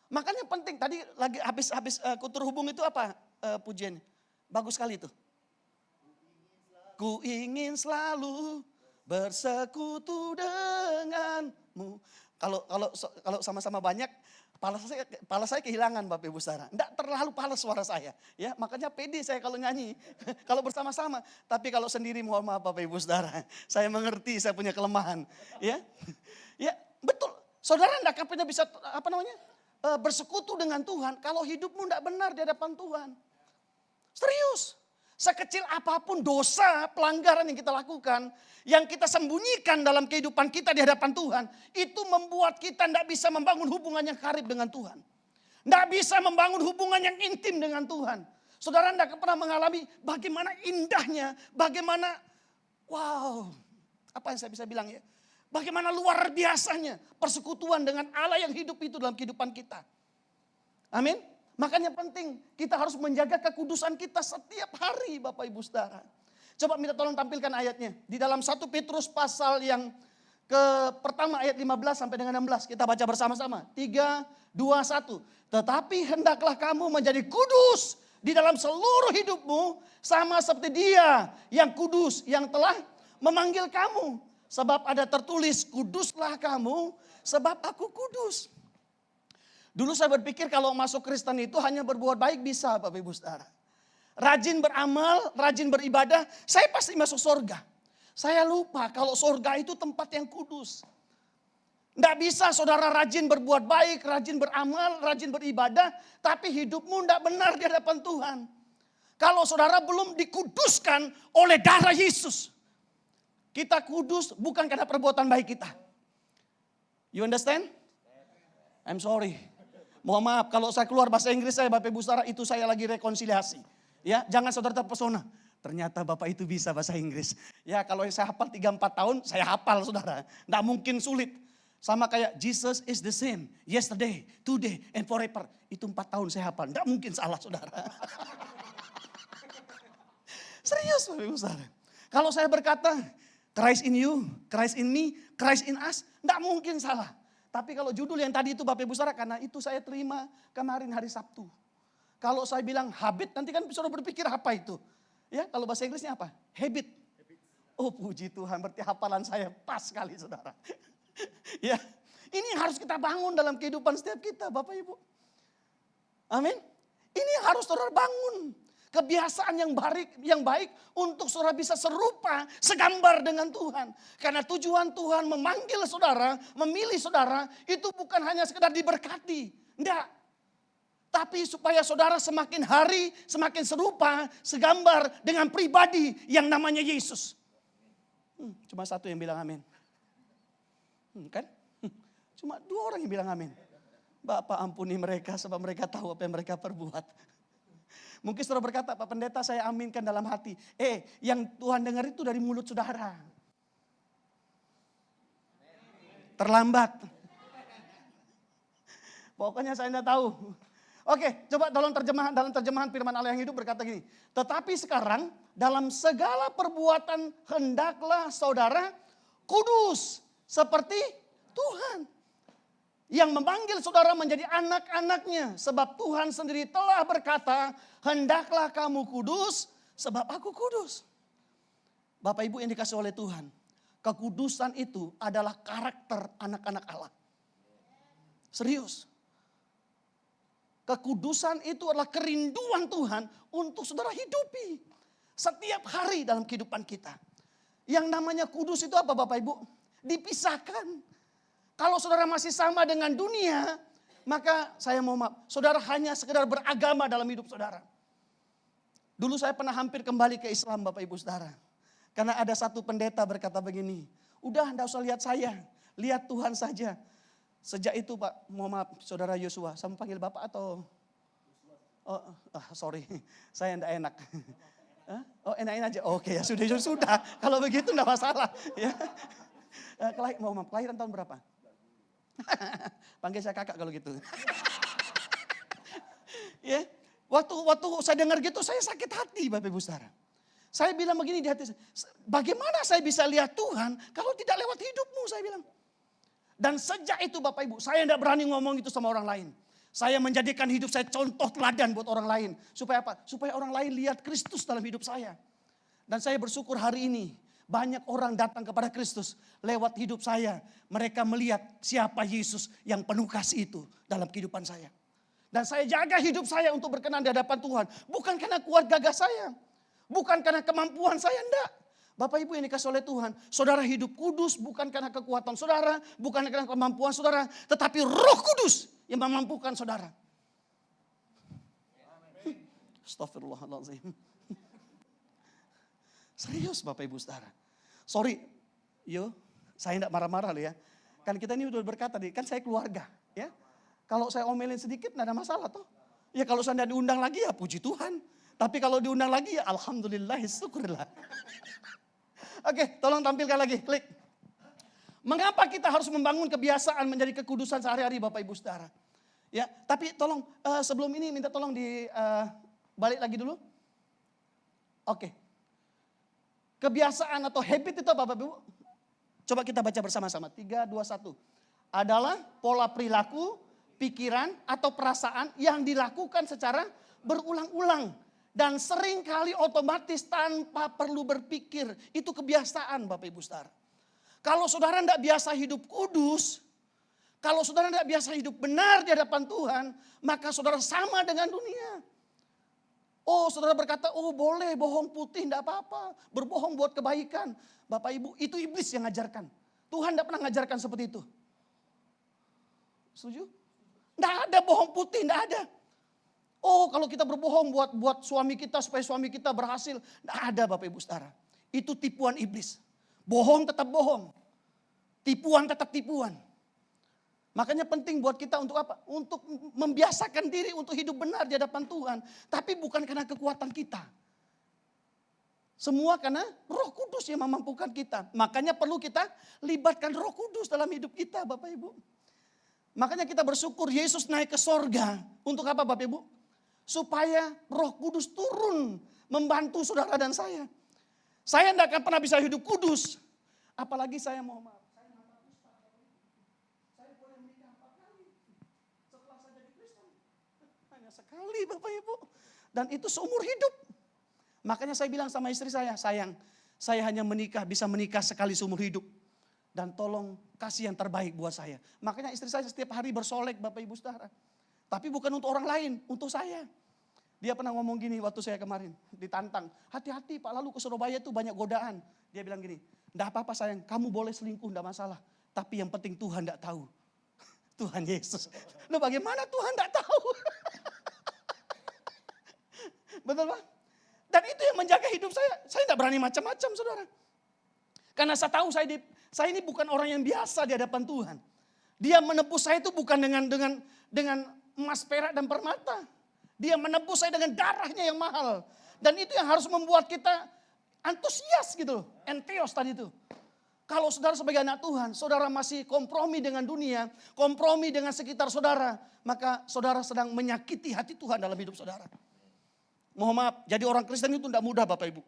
Makanya penting, tadi lagi habis ku terhubung itu apa pujiannya? Bagus sekali itu. Ku ingin selalu bersekutu denganmu. Kalau sama-sama banyak, pala saya kehilangan Bapak Ibu Saudara. Enggak terlalu palas suara saya. Ya, makanya pede saya kalau nyanyi. Kalau bersama-sama. Tapi kalau sendiri mohon maaf Bapak Ibu Saudara. Saya mengerti saya punya kelemahan. Ya, ya betul. Saudara enggak pernah bisa bersekutu dengan Tuhan kalau hidupmu enggak benar di hadapan Tuhan. Serius. Sekecil apapun dosa, pelanggaran yang kita lakukan, yang kita sembunyikan dalam kehidupan kita di hadapan Tuhan, itu membuat kita tidak bisa membangun hubungan yang karib dengan Tuhan. Tidak bisa membangun hubungan yang intim dengan Tuhan. Saudara tidak pernah mengalami bagaimana indahnya, bagaimana, wow, apa yang saya bisa bilang ya, bagaimana luar biasanya persekutuan dengan Allah yang hidup itu dalam kehidupan kita. Amin. Makanya penting kita harus menjaga kekudusan kita setiap hari Bapak Ibu Saudara. Coba minta tolong tampilkan ayatnya. Di dalam 1 Petrus pasal yang pertama ayat 15 sampai dengan 16. Kita baca bersama-sama. 3, 2, 1. Tetapi hendaklah kamu menjadi kudus di dalam seluruh hidupmu. Sama seperti Dia yang kudus yang telah memanggil kamu. Sebab ada tertulis kuduslah kamu sebab aku kudus. Dulu saya berpikir kalau masuk Kristen itu hanya berbuat baik bisa Bapak Ibu Saudara. Rajin beramal, rajin beribadah, saya pasti masuk surga. Saya lupa kalau surga itu tempat yang kudus. Tidak bisa saudara rajin berbuat baik, rajin beramal, rajin beribadah, tapi hidupmu tidak benar di hadapan Tuhan. Kalau saudara belum dikuduskan oleh darah Yesus. Kita kudus bukan karena perbuatan baik kita. You understand? I'm sorry. Mohon maaf kalau saya keluar bahasa Inggris saya Bapak Ibu Saudara itu saya lagi rekonsiliasi. Ya, jangan saudara terpesona. Ternyata Bapak itu bisa bahasa Inggris. Ya, kalau saya hafal 3-4 tahun saya hafal saudara. Nggak mungkin sulit. Sama kayak Jesus is the same yesterday, today and forever. Itu 4 tahun saya hafal. Nggak mungkin salah saudara. Serius Bapak Ibu Saudara. Kalau saya berkata Christ in you, Christ in me, Christ in us. Nggak mungkin salah. Tapi kalau judul yang tadi itu Bapak Ibu Saudara, karena itu saya terima kemarin hari Sabtu. Kalau saya bilang habit, nanti kan saudara berpikir apa itu? Ya, kalau bahasa Inggrisnya apa? Habit. Oh puji Tuhan, berarti hafalan saya pas sekali saudara. Ya, ini yang harus kita bangun dalam kehidupan setiap kita Bapak Ibu. Amin. Ini harus saudara bangun. Kebiasaan yang baik untuk saudara bisa serupa, segambar dengan Tuhan. Karena tujuan Tuhan memanggil saudara, memilih saudara, itu bukan hanya sekedar diberkati. Enggak. Tapi supaya saudara semakin hari, semakin serupa, segambar dengan pribadi yang namanya Yesus. Cuma satu yang bilang amin. Kan? Cuma 2 orang yang bilang amin. Bapak ampuni mereka sebab mereka tahu apa yang mereka perbuat. Mungkin saudara berkata, Pak Pendeta saya aminkan dalam hati. Yang Tuhan dengar itu dari mulut saudara. Terlambat. Pokoknya saya tidak tahu. Oke, coba dalam terjemahan firman Allah yang hidup berkata gini. Tetapi sekarang dalam segala perbuatan hendaklah saudara kudus seperti Tuhan. Yang memanggil saudara menjadi anak-anaknya. Sebab Tuhan sendiri telah berkata, hendaklah kamu kudus sebab aku kudus. Bapak Ibu yang dikasih oleh Tuhan. Kekudusan itu adalah karakter anak-anak Allah. Serius. Kekudusan itu adalah kerinduan Tuhan untuk saudara hidupi. Setiap hari dalam kehidupan kita. Yang namanya kudus itu apa Bapak Ibu? Dipisahkan. Kalau saudara masih sama dengan dunia, maka saya mau maaf, saudara hanya sekedar beragama dalam hidup saudara. Dulu saya pernah hampir kembali ke Islam Bapak Ibu Saudara. Karena ada satu pendeta berkata begini, udah enggak usah lihat saya, lihat Tuhan saja. Sejak itu Pak, mau maaf Saudara Yosua, saya panggil Bapak atau? Sorry, saya enggak enak. Enak-enak aja, oke ya sudah. Kalau begitu enggak masalah. Ya. Mau maaf, kelahiran tahun berapa? Panggil saya kakak kalau gitu. Ya, waktu saya dengar gitu saya sakit hati Bapak Ibu Saudara. Saya bilang begini di hati saya, bagaimana saya bisa lihat Tuhan kalau tidak lewat hidupmu saya bilang. Dan sejak itu Bapak Ibu, saya tidak berani ngomong itu sama orang lain. Saya menjadikan hidup saya contoh teladan buat orang lain. Supaya apa? Supaya orang lain lihat Kristus dalam hidup saya. Dan saya bersyukur hari ini banyak orang datang kepada Kristus lewat hidup saya. Mereka melihat siapa Yesus yang penuh kasih itu dalam kehidupan saya. Dan saya jaga hidup saya untuk berkenan di hadapan Tuhan. Bukan karena kuat gagah saya. Bukan karena kemampuan saya, enggak. Bapak Ibu yang dikasih oleh Tuhan. Saudara hidup kudus bukan karena kekuatan saudara. Bukan karena kemampuan saudara. Tetapi Roh Kudus yang memampukan saudara. Astagfirullahaladzim. Serius Bapak Ibu Saudara. Sorry, saya enggak marah-marah loh ya. Kan kita ini udah berkata nih, kan saya keluarga ya. Kalau saya omelin sedikit enggak ada masalah toh. Ya kalau saya enggak diundang lagi ya puji Tuhan. Tapi kalau diundang lagi ya alhamdulillah, syukurlah. Oke, tolong tampilkan lagi, klik. Mengapa kita harus membangun kebiasaan menjadi kekudusan sehari-hari Bapak Ibu Saudara? Ya, tapi tolong sebelum ini minta tolong balik lagi dulu. Oke. Kebiasaan atau habit itu Bapak Ibu? Coba kita baca bersama-sama. 3, 2, 1. Adalah pola perilaku, pikiran atau perasaan yang dilakukan secara berulang-ulang. Dan sering kali otomatis tanpa perlu berpikir. Itu kebiasaan Bapak Ibu Saudara. Kalau saudara tidak biasa hidup kudus, kalau saudara tidak biasa hidup benar di hadapan Tuhan, maka saudara sama dengan dunia. Oh saudara berkata, oh boleh bohong putih tidak apa-apa. Berbohong buat kebaikan. Bapak Ibu, itu iblis yang ngajarkan. Tuhan tidak pernah ngajarkan seperti itu. Setuju? Tidak ada bohong putih, tidak ada. Oh kalau kita berbohong buat suami kita supaya suami kita berhasil. Tidak ada Bapak Ibu Saudara. Itu tipuan iblis. Bohong tetap bohong. Tipuan tetap tipuan. Makanya penting buat kita untuk apa? Untuk membiasakan diri untuk hidup benar di hadapan Tuhan. Tapi bukan karena kekuatan kita. Semua karena Roh Kudus yang memampukan kita. Makanya perlu kita libatkan Roh Kudus dalam hidup kita Bapak Ibu. Makanya kita bersyukur Yesus naik ke sorga. Untuk apa Bapak Ibu? Supaya Roh Kudus turun membantu saudara dan saya. Saya tidak akan pernah bisa hidup kudus. Apalagi saya mau maaf. Sekali Bapak Ibu. Dan itu seumur hidup. Makanya saya bilang sama istri saya, sayang, saya hanya bisa menikah sekali seumur hidup. Dan tolong kasih yang terbaik buat saya. Makanya istri saya setiap hari bersolek Bapak Ibu Saudara. Tapi bukan untuk orang lain, untuk saya. Dia pernah ngomong gini waktu saya kemarin, ditantang. Hati-hati Pak, lalu ke Surabaya itu banyak godaan. Dia bilang gini, enggak apa-apa sayang, kamu boleh selingkuh, enggak masalah. Tapi yang penting Tuhan enggak tahu. Tuhan Yesus. Loh bagaimana Tuhan enggak tahu? Betul Pak? Dan itu yang menjaga hidup saya. Saya tidak berani macam-macam saudara. Karena saya tahu saya ini bukan orang yang biasa di hadapan Tuhan. Dia menebus saya itu bukan dengan emas, perak dan permata. Dia menebus saya dengan darahnya yang mahal. Dan itu yang harus membuat kita antusias gitu loh. Entheos tadi itu. Kalau saudara sebagai anak Tuhan, saudara masih kompromi dengan dunia, kompromi dengan sekitar saudara, maka saudara sedang menyakiti hati Tuhan dalam hidup saudara. Mohon maaf, jadi orang Kristen itu tidak mudah Bapak Ibu.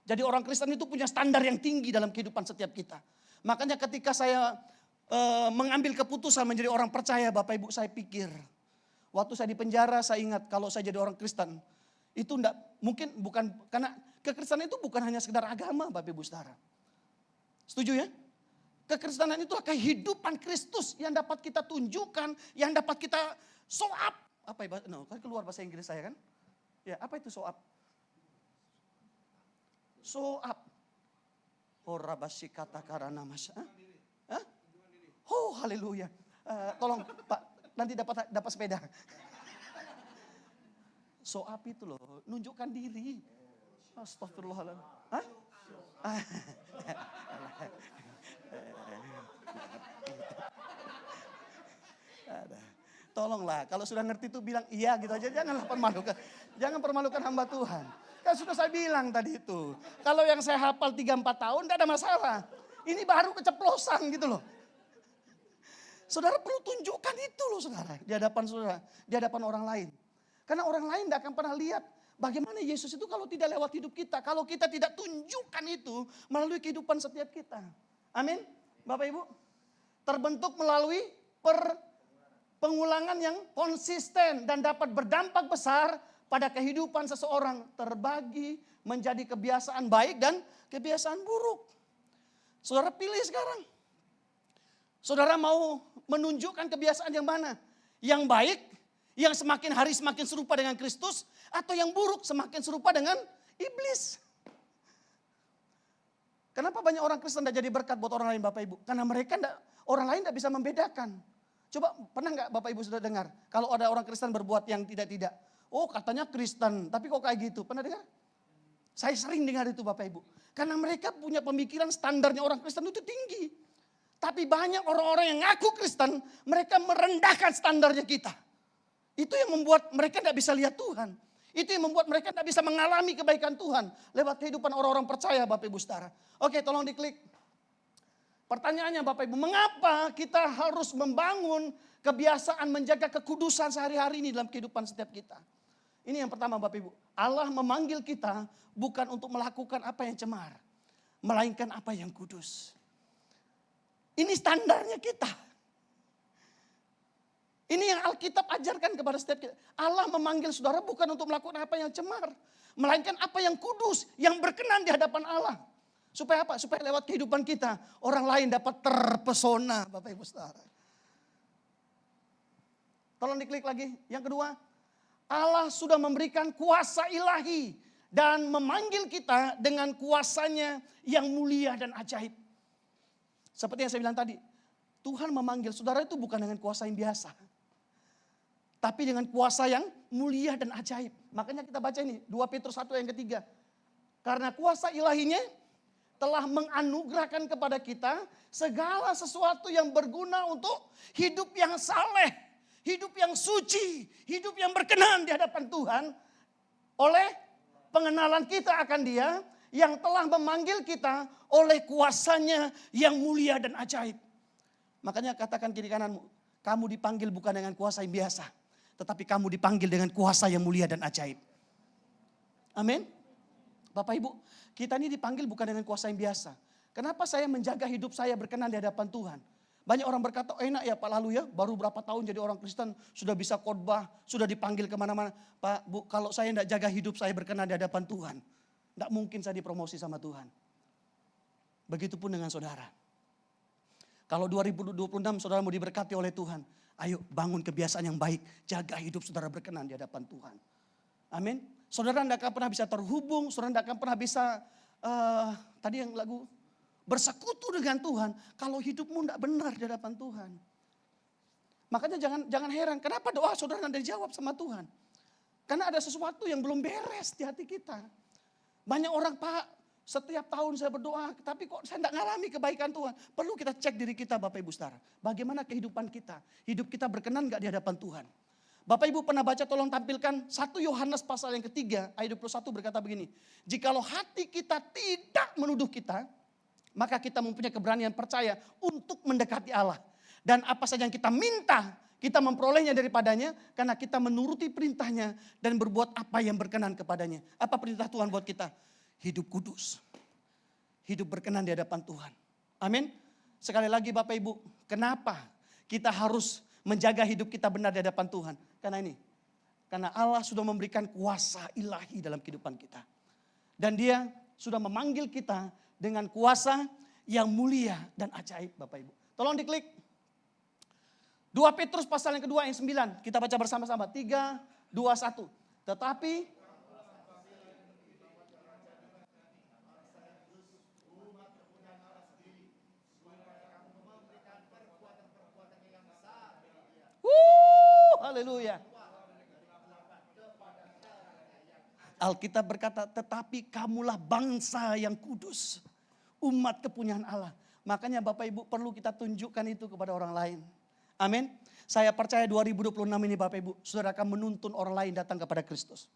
Jadi orang Kristen itu punya standar yang tinggi dalam kehidupan setiap kita. Makanya ketika saya mengambil keputusan menjadi orang percaya Bapak Ibu, saya pikir. Waktu saya di penjara saya ingat kalau saya jadi orang Kristen. Itu enggak, mungkin bukan, karena kekristenan itu bukan hanya sekedar agama Bapak Ibu Saudara. Setuju ya? Kekristenan itulah kehidupan Kristus yang dapat kita tunjukkan, yang dapat kita show up. Apa ya? No, kan keluar bahasa Inggris saya kan? Ya, apa itu show up? Show up. Horabasi kata karana mas. Hah? Oh, haleluya. Tolong Pak, nanti dapat sepeda. Show up itu loh, nunjukkan diri. Astagfirullahaladzim. Hah? Tolonglah, kalau sudah ngerti itu bilang iya gitu aja, janganlah permalukan. Jangan permalukan hamba Tuhan. Kan sudah saya bilang tadi itu. Kalau yang saya hafal 3-4 tahun tidak ada masalah. Ini baru keceplosan gitu loh. Saudara perlu tunjukkan itu loh saudara. Di hadapan saudara, di hadapan orang lain. Karena orang lain tidak akan pernah lihat bagaimana Yesus itu kalau tidak lewat hidup kita. Kalau kita tidak tunjukkan itu melalui kehidupan setiap kita. Amin. Bapak Ibu. Terbentuk melalui pengulangan yang konsisten dan dapat berdampak besar pada kehidupan seseorang terbagi menjadi kebiasaan baik dan kebiasaan buruk. Saudara pilih sekarang. Saudara mau menunjukkan kebiasaan yang mana? Yang baik, yang semakin hari semakin serupa dengan Kristus, atau yang buruk semakin serupa dengan iblis? Kenapa banyak orang Kristen tidak jadi berkat buat orang lain Bapak Ibu? Karena mereka orang lain tidak bisa membedakan. Coba pernah nggak Bapak Ibu sudah dengar? Kalau ada orang Kristen berbuat yang tidak-tidak. Oh katanya Kristen, tapi kok kayak gitu? Pernah dengar? Saya sering dengar itu Bapak Ibu. Karena mereka punya pemikiran standarnya orang Kristen itu tinggi. Tapi banyak orang-orang yang ngaku Kristen, mereka merendahkan standarnya kita. Itu yang membuat mereka tidak bisa lihat Tuhan. Itu yang membuat mereka tidak bisa mengalami kebaikan Tuhan. Lewat kehidupan orang-orang percaya Bapak Ibu Saudara. Oke tolong diklik. Pertanyaannya Bapak Ibu, mengapa kita harus membangun kebiasaan menjaga kekudusan sehari-hari ini dalam kehidupan setiap kita? Ini yang pertama Bapak Ibu. Allah memanggil kita bukan untuk melakukan apa yang cemar. Melainkan apa yang kudus. Ini standarnya kita. Ini yang Alkitab ajarkan kepada setiap kita. Allah memanggil saudara bukan untuk melakukan apa yang cemar. Melainkan apa yang kudus, yang berkenan di hadapan Allah. Supaya apa? Supaya lewat kehidupan kita, orang lain dapat terpesona Bapak Ibu Saudara. Tolong diklik lagi. Yang kedua, Allah sudah memberikan kuasa ilahi. Dan memanggil kita dengan kuasanya yang mulia dan ajaib. Seperti yang saya bilang tadi, Tuhan memanggil saudara itu bukan dengan kuasa yang biasa. Tapi dengan kuasa yang mulia dan ajaib. Makanya kita baca ini, 2 Petrus 1 yang ketiga. Karena kuasa ilahinya telah menganugerahkan kepada kita segala sesuatu yang berguna untuk hidup yang saleh. Hidup yang suci, hidup yang berkenan di hadapan Tuhan. Oleh pengenalan kita akan Dia yang telah memanggil kita oleh kuasanya yang mulia dan ajaib. Makanya katakan kiri kananmu, kamu dipanggil bukan dengan kuasa yang biasa. Tetapi kamu dipanggil dengan kuasa yang mulia dan ajaib. Amin. Bapak Ibu, kita ini dipanggil bukan dengan kuasa yang biasa. Kenapa saya menjaga hidup saya berkenan di hadapan Tuhan? Banyak orang berkata, enak ya Pak Lalu ya, baru berapa tahun jadi orang Kristen, sudah bisa khotbah, sudah dipanggil kemana-mana. Pak, Bu, kalau saya tidak jaga hidup saya berkenan di hadapan Tuhan, tidak mungkin saya dipromosi sama Tuhan. Begitupun dengan saudara. Kalau 2026 saudara mau diberkati oleh Tuhan, ayo bangun kebiasaan yang baik, jaga hidup saudara berkenan di hadapan Tuhan. Amin. Saudara tidak akan pernah bisa terhubung, saudara tidak akan pernah bisa, tadi yang lagu, bersekutu dengan Tuhan kalau hidupmu tidak benar di hadapan Tuhan. Makanya jangan heran kenapa doa saudara tidak dijawab sama Tuhan. Karena ada sesuatu yang belum beres di hati kita. Banyak orang, Pak, setiap tahun saya berdoa tapi kok saya tidak mengalami kebaikan Tuhan. Perlu kita cek diri kita Bapak Ibu Saudara. Bagaimana kehidupan kita? Hidup kita berkenan gak di hadapan Tuhan? Bapak Ibu pernah baca, tolong tampilkan 1 Yohanes pasal yang ketiga ayat 21 berkata begini. Jikalau hati kita tidak menuduh kita, maka kita mempunyai keberanian percaya untuk mendekati Allah. Dan apa saja yang kita minta, kita memperolehnya daripadanya karena kita menuruti perintahnya dan berbuat apa yang berkenan kepadanya. Apa perintah Tuhan buat kita? Hidup kudus. Hidup berkenan di hadapan Tuhan. Amin. Sekali lagi Bapak Ibu, kenapa kita harus menjaga hidup kita benar di hadapan Tuhan? Karena ini. Karena Allah sudah memberikan kuasa ilahi dalam kehidupan kita. Dan Dia sudah memanggil kita dengan kuasa yang mulia dan ajaib Bapak Ibu. Tolong diklik. 2 Petrus pasal yang kedua ayat 9. Kita baca bersama-sama. 3, 2, 1. Tetapi haleluya. Alkitab berkata, tetapi kamulah bangsa yang kudus. Umat kepunyaan Allah. Makanya Bapak Ibu perlu kita tunjukkan itu kepada orang lain. Amin. Saya percaya 2026 ini Bapak Ibu, saudara akan menuntun orang lain datang kepada Kristus.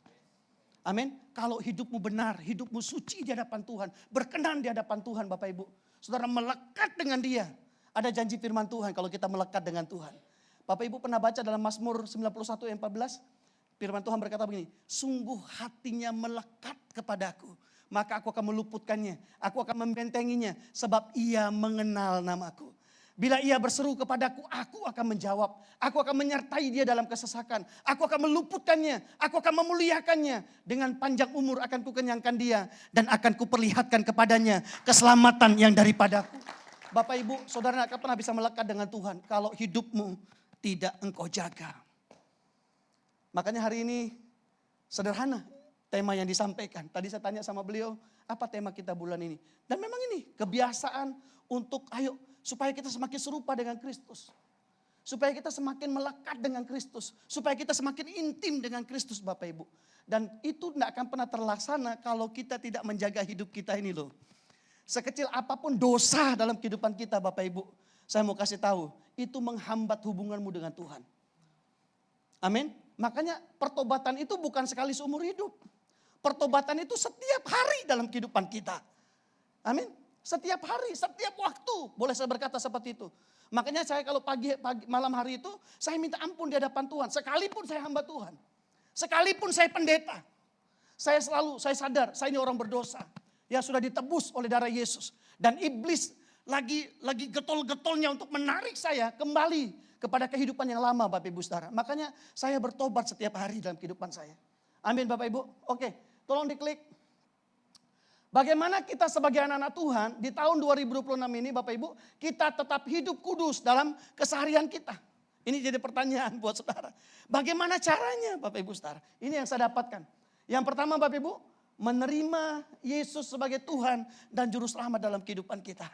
Amin. Kalau hidupmu benar, hidupmu suci di hadapan Tuhan, berkenan di hadapan Tuhan Bapak Ibu. Saudara melekat dengan Dia. Ada janji firman Tuhan kalau kita melekat dengan Tuhan. Bapak Ibu pernah baca dalam Mazmur 91 ayat 14? Firman Tuhan berkata begini, sungguh hatinya melekat kepadaku, maka aku akan meluputkannya, aku akan membentenginya, sebab ia mengenal namaku. Bila ia berseru kepadaku, aku akan menjawab. Aku akan menyertai dia dalam kesesakan. Aku akan meluputkannya. Aku akan memuliakannya. Dengan panjang umur akan kukenyangkan dia. Dan akan kuperlihatkan kepadanya keselamatan yang daripadaku. Bapak Ibu, saudara akan pernah bisa melekat dengan Tuhan kalau hidupmu tidak engkau jaga. Makanya hari ini sederhana tema yang disampaikan. Tadi saya tanya sama beliau, apa tema kita bulan ini? Dan memang ini kebiasaan untuk supaya kita semakin serupa dengan Kristus. Supaya kita semakin melekat dengan Kristus. Supaya kita semakin intim dengan Kristus Bapak Ibu. Dan itu tidak akan pernah terlaksana kalau kita tidak menjaga hidup kita ini loh. Sekecil apapun dosa dalam kehidupan kita Bapak Ibu. Saya mau kasih tahu, itu menghambat hubunganmu dengan Tuhan. Amin. Makanya pertobatan itu bukan sekali seumur hidup. Pertobatan itu setiap hari dalam kehidupan kita. Amin. Setiap hari, setiap waktu. Boleh saya berkata seperti itu. Makanya saya kalau pagi malam hari itu, saya minta ampun di hadapan Tuhan. Sekalipun saya hamba Tuhan. Sekalipun saya pendeta. Saya sadar, saya ini orang berdosa. Ya sudah ditebus oleh darah Yesus. Dan iblis lagi getol-getolnya untuk menarik saya kembali kepada kehidupan yang lama Bapak Ibu Saudara. Makanya saya bertobat setiap hari dalam kehidupan saya. Amin Bapak Ibu. Oke, tolong diklik. Bagaimana kita sebagai anak-anak Tuhan di tahun 2026 ini Bapak Ibu, kita tetap hidup kudus dalam keseharian kita. Ini jadi pertanyaan buat saudara. Bagaimana caranya Bapak Ibu Saudara? Ini yang saya dapatkan. Yang pertama Bapak Ibu, menerima Yesus sebagai Tuhan dan Juru Selamat dalam kehidupan kita.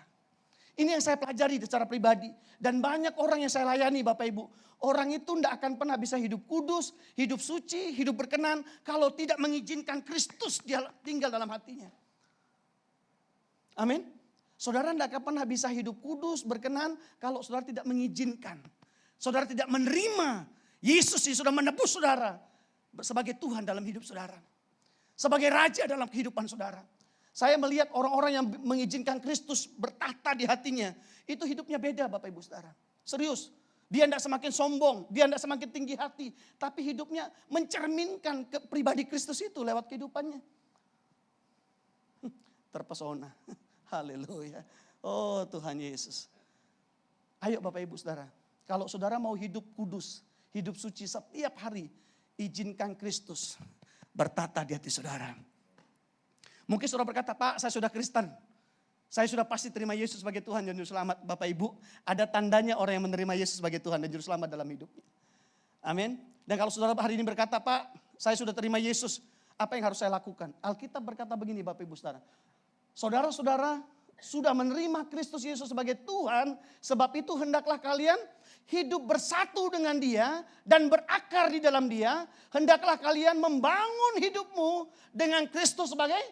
Ini yang saya pelajari secara pribadi. Dan banyak orang yang saya layani Bapak Ibu. Orang itu tidak akan pernah bisa hidup kudus, hidup suci, hidup berkenan. Kalau tidak mengizinkan Kristus dia tinggal dalam hatinya. Amin. Saudara tidak akan pernah bisa hidup kudus, berkenan kalau saudara tidak mengizinkan. Saudara tidak menerima Yesus yang sudah menebus saudara sebagai Tuhan dalam hidup saudara. Sebagai raja dalam kehidupan saudara. Saya melihat orang-orang yang mengizinkan Kristus bertahta di hatinya. Itu hidupnya beda Bapak Ibu Saudara. Serius. Dia tidak semakin sombong. Dia tidak semakin tinggi hati. Tapi hidupnya mencerminkan ke pribadi Kristus itu lewat kehidupannya. Terpesona. Haleluya. Oh Tuhan Yesus. Ayo Bapak Ibu Saudara. Kalau saudara mau hidup kudus. Hidup suci setiap hari. Izinkan Kristus bertata di hati saudara. Mungkin saudara berkata, Pak saya sudah Kristen. Saya sudah pasti terima Yesus sebagai Tuhan dan Juru Selamat. Bapak Ibu, ada tandanya orang yang menerima Yesus sebagai Tuhan dan Juru Selamat dalam hidupnya. Amin. Dan kalau saudara hari ini berkata, Pak saya sudah terima Yesus. Apa yang harus saya lakukan? Alkitab berkata begini Bapak Ibu Saudara. Saudara-saudara sudah menerima Kristus Yesus sebagai Tuhan. Sebab itu hendaklah kalian hidup bersatu dengan Dia dan berakar di dalam Dia. Hendaklah kalian membangun hidupmu dengan Kristus sebagai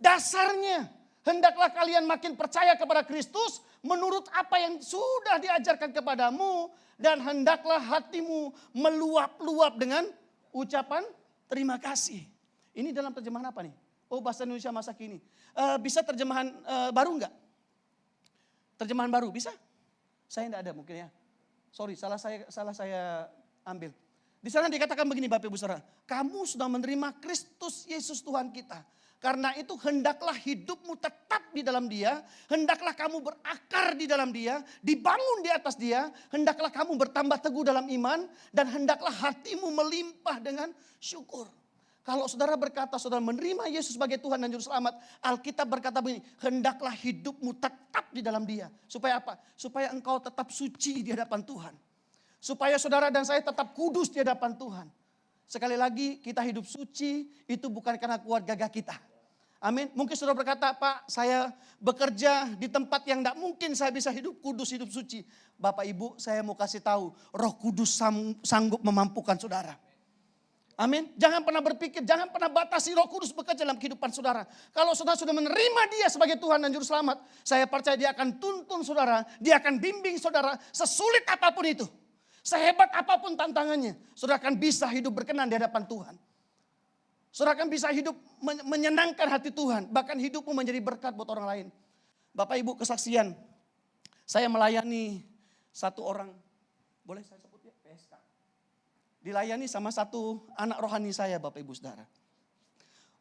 dasarnya. Hendaklah kalian makin percaya kepada Kristus menurut apa yang sudah diajarkan kepadamu. Dan hendaklah hatimu meluap-luap dengan ucapan terima kasih. Ini dalam terjemahan apa nih? Oh bahasa Indonesia masa kini. Bisa terjemahan baru enggak? Terjemahan baru bisa? Saya enggak ada mungkin ya. Sorry, salah saya ambil. Di sana dikatakan begini Bapak Ibu Saudara. Kamu sudah menerima Kristus Yesus Tuhan kita. Karena itu hendaklah hidupmu tetap di dalam Dia. Hendaklah kamu berakar di dalam Dia. Dibangun di atas Dia. Hendaklah kamu bertambah teguh dalam iman. Dan hendaklah hatimu melimpah dengan syukur. Kalau saudara berkata saudara menerima Yesus sebagai Tuhan dan Juru Selamat. Alkitab berkata begini. Hendaklah hidupmu tetap di dalam Dia. Supaya apa? Supaya engkau tetap suci di hadapan Tuhan. Supaya saudara dan saya tetap kudus di hadapan Tuhan. Sekali lagi kita hidup suci itu bukan karena keluarga kita. Amin. Mungkin saudara berkata, Pak saya bekerja di tempat yang tidak mungkin saya bisa hidup kudus, hidup suci. Bapak Ibu saya mau kasih tahu Roh Kudus sanggup memampukan saudara. Amin. Jangan pernah berpikir, jangan pernah batasi Roh Kudus bekerja dalam kehidupan saudara. Kalau saudara sudah menerima Dia sebagai Tuhan dan Juru Selamat, saya percaya Dia akan tuntun saudara, Dia akan bimbing saudara sesulit apapun itu. Sehebat apapun tantangannya, saudara akan bisa hidup berkenan di hadapan Tuhan. Saudara akan bisa hidup menyenangkan hati Tuhan, bahkan hidupmu menjadi berkat buat orang lain. Bapak Ibu kesaksian, saya melayani satu orang, boleh saya sebut ya, PSK. Dilayani sama satu anak rohani saya Bapak Ibu Saudara.